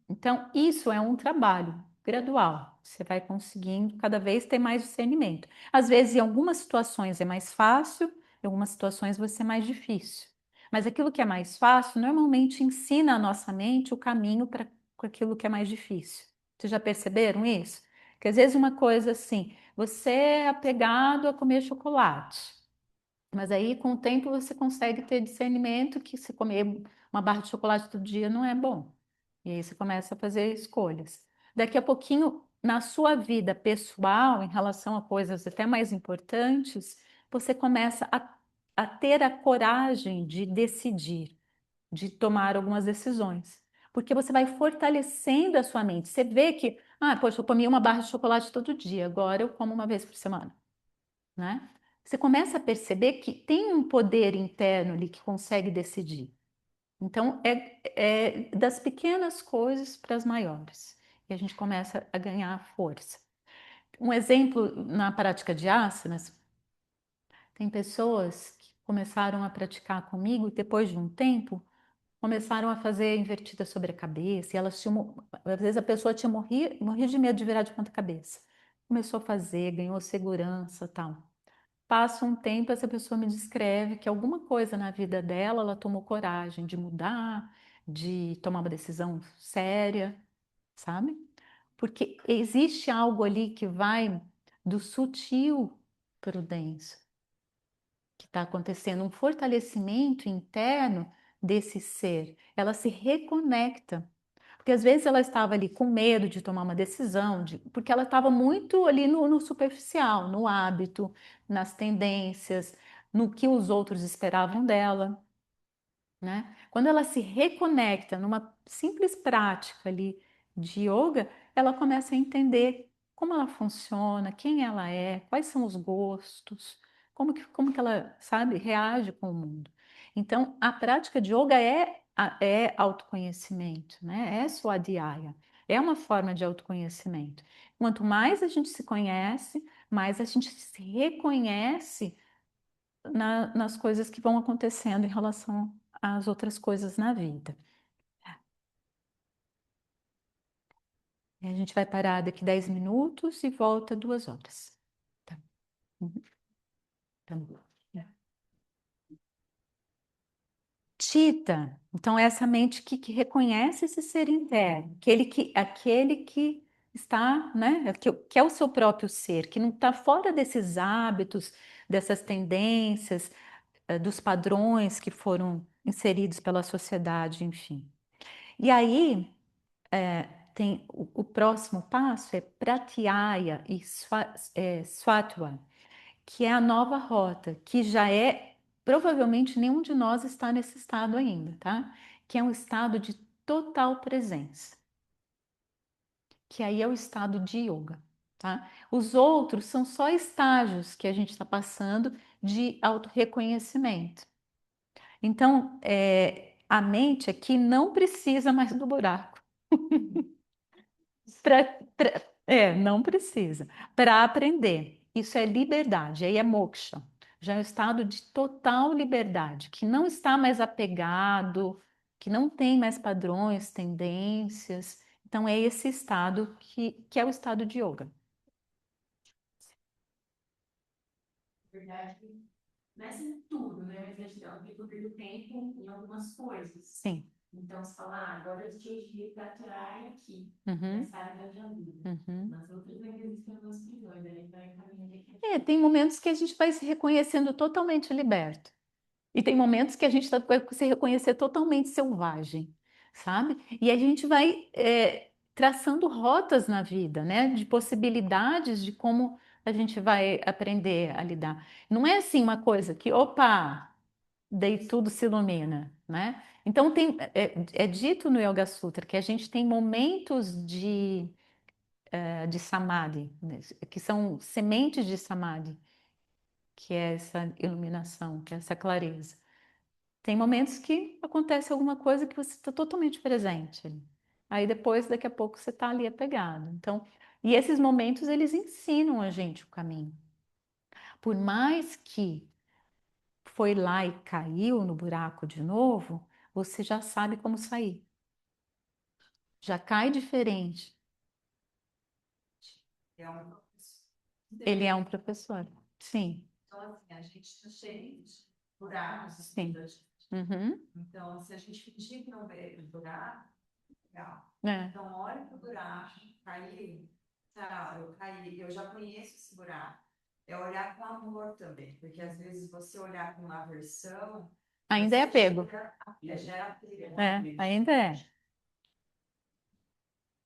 Então, isso é um trabalho gradual. Você vai conseguindo cada vez ter mais discernimento. Às vezes, em algumas situações é mais fácil, em algumas situações vai ser mais difícil. Mas aquilo que é mais fácil normalmente ensina a nossa mente o caminho para aquilo que é mais difícil. Vocês já perceberam isso? Que às vezes uma coisa assim, você é apegado a comer chocolate. Mas aí, com o tempo, você consegue ter discernimento que se comer uma barra de chocolate todo dia não é bom. E aí você começa a fazer escolhas. Daqui a pouquinho, na sua vida pessoal, em relação a coisas até mais importantes, você começa a ter a coragem de decidir, de tomar algumas decisões. Porque você vai fortalecendo a sua mente. Você vê que, poxa, eu comi uma barra de chocolate todo dia, agora eu como uma vez por semana, né? Você começa a perceber que tem um poder interno ali que consegue decidir. Então, é das pequenas coisas para as maiores. E a gente começa a ganhar força. Um exemplo na prática de asanas, tem pessoas que começaram a praticar comigo e depois de um tempo começaram a fazer invertida sobre a cabeça, e elas tinham, às vezes a pessoa tinha morrido de medo de virar de ponta cabeça. Começou a fazer, ganhou segurança, tal. Passa um tempo, essa pessoa me descreve que alguma coisa na vida dela, ela tomou coragem de mudar, de tomar uma decisão séria, sabe? Porque existe algo ali que vai do sutil para o denso, que está acontecendo, um fortalecimento interno desse ser. Ela se reconecta. Porque às vezes ela estava ali com medo de tomar uma decisão, porque ela estava muito ali no superficial, no hábito, nas tendências, no que os outros esperavam dela, né? Quando ela se reconecta numa simples prática ali de yoga, ela começa a entender como ela funciona, quem ela é, quais são os gostos, como que ela, sabe, reage com o mundo. Então, a prática de yoga é autoconhecimento, né? É swadhyaya, é uma forma de autoconhecimento. Quanto mais a gente se conhece, mais a gente se reconhece nas coisas que vão acontecendo em relação às outras coisas na vida. E a gente vai parar daqui 10 minutos e volta 2 horas. Tá? Uhum. Tá bom. Tita, então é essa mente que reconhece esse ser interno, aquele que está, né, que é o seu próprio ser, que não está fora desses hábitos, dessas tendências, dos padrões que foram inseridos pela sociedade, enfim. E aí, tem o próximo passo é Pratyaya e Swatva, que é a nova rota, que já é, provavelmente nenhum de nós está nesse estado ainda, tá? Que é um estado de total presença, que aí é o estado de yoga, tá? Os outros são só estágios que a gente está passando de autorreconhecimento. Então, a mente aqui não precisa mais do buraco. Não precisa. Para aprender. Isso é liberdade, aí é moksha. Já é um estado de total liberdade, que não está mais apegado, que não tem mais padrões, tendências. Então, é esse estado que é o estado de yoga. Verdade. Mas em tudo, né? Mas a gente tem um amplitude do tempo em algumas coisas. Sim. Então, você fala, agora eu atingi para tirar aqui, Uhum. nessa área da vida. Uhum. Nas outras ainda existem algumas prisões, né? Então, é caminho aqui. Tem momentos que a gente vai se reconhecendo totalmente liberto. E tem momentos que a gente vai se reconhecer totalmente selvagem, sabe? E a gente vai traçando rotas na vida, né? De possibilidades de como a gente vai aprender a lidar. Não é assim uma coisa que, opa, daí tudo se ilumina, né? Então é dito no Yoga Sutra que a gente tem momentos de samadhi, né? Que são sementes de samadhi, que é essa iluminação, que é essa clareza. Tem momentos que acontece alguma coisa que você está totalmente presente ali. Aí depois, daqui a pouco, você está ali apegado. Então, e esses momentos, eles ensinam a gente o caminho. Por mais que foi lá e caiu no buraco de novo, você já sabe como sair. Já cai diferente. É um professor. Ele é um professor. Sim, Então, assim, a gente está cheio de buracos na sim. vida da gente. Uhum. Então, se a gente fingir que não vê o buraco, legal. É. Então, olha para o buraco, cair, tá, eu caí, eu já conheço esse buraco. É olhar com amor também, porque às vezes você olhar com aversão, Ainda é você apego. gera apego. Ainda é.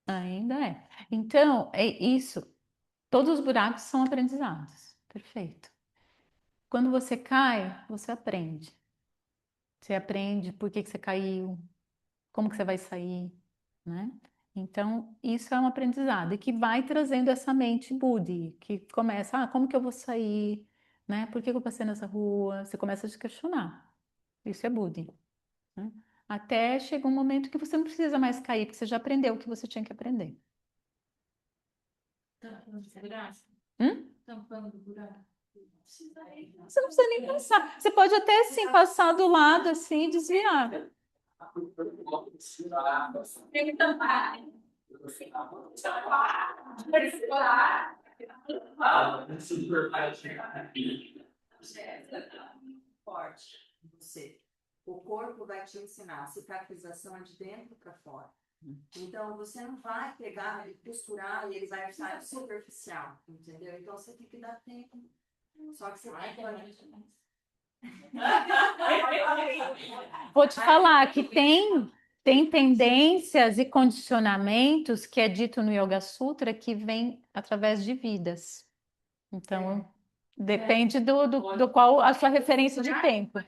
Ainda é. Então, é isso. Todos os buracos são aprendizados. Perfeito. Quando você cai, você aprende. Você aprende por que você caiu, como que você vai sair, né? Então, isso é um aprendizado e que vai trazendo essa mente Buddhi, que começa, como que eu vou sair, né? Por que eu passei nessa rua? Você começa a se questionar. Isso é Buddhi, né? Até chega um momento que você não precisa mais cair, porque você já aprendeu o que você tinha que aprender. Hum? Tampando o buraco. Você não precisa nem passar. Você pode até assim passar do lado assim e desviar. Tem que tampar. Forte em você. O corpo vai te ensinar. A cicatrização é de dentro para fora. Então, você não vai pegar e costurar e ele vai sair superficial, entendeu? Então, você tem que dar tempo. Só que você vai Vou te falar que tem tendências e condicionamentos que é dito no Yoga Sutra que vem através de vidas. Então, depende do qual a sua referência de tempo.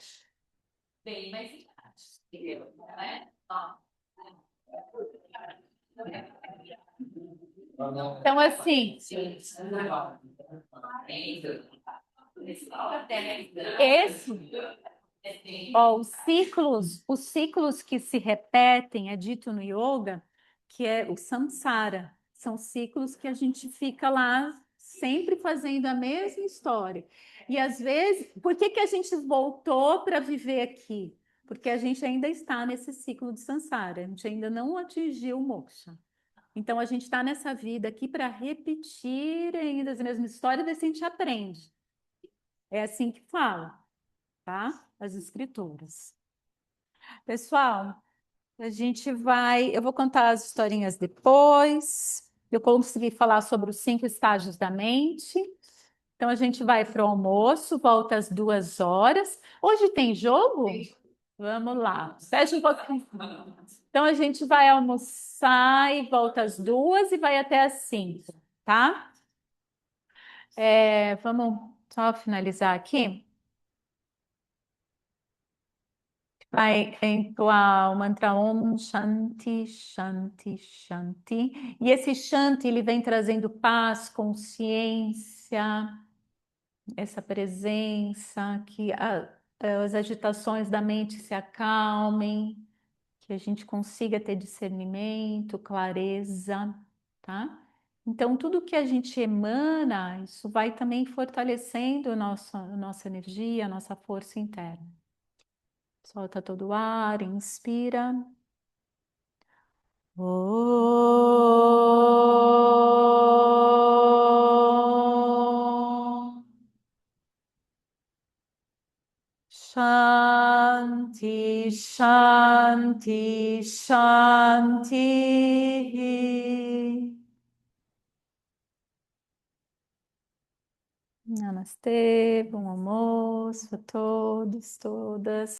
Bem mais idade, né? Então, assim, os ciclos que se repetem, é dito no yoga, que é o samsara. São ciclos que a gente fica lá sempre fazendo a mesma história. E às vezes, por que que a gente voltou para viver aqui? Porque a gente ainda está nesse ciclo de samsara, a gente ainda não atingiu o moksha. Então a gente está nessa vida aqui para repetir ainda as mesmas histórias, ver se a gente aprende. É assim que fala, tá? As escrituras. Pessoal, eu vou contar as historinhas depois. Eu consegui falar sobre os 5 estágios da mente. Então a gente vai para o almoço, volta às 2 horas. Hoje tem jogo? Vamos lá. Fecha um pouquinho. Então a gente vai almoçar e volta às 2 e vai até às 5, tá? Vamos só finalizar aqui. Vai entoar o mantra Om Shanti, Shanti, Shanti. E esse Shanti, ele vem trazendo paz, consciência, essa presença, que as agitações da mente se acalmem, que a gente consiga ter discernimento, clareza, tá? Então, tudo que a gente emana, isso vai também fortalecendo a nossa energia, a nossa força interna. Solta todo o ar, inspira. Om. Shanti, Shanti, Shanti. Namastê, bom almoço a todos, todas.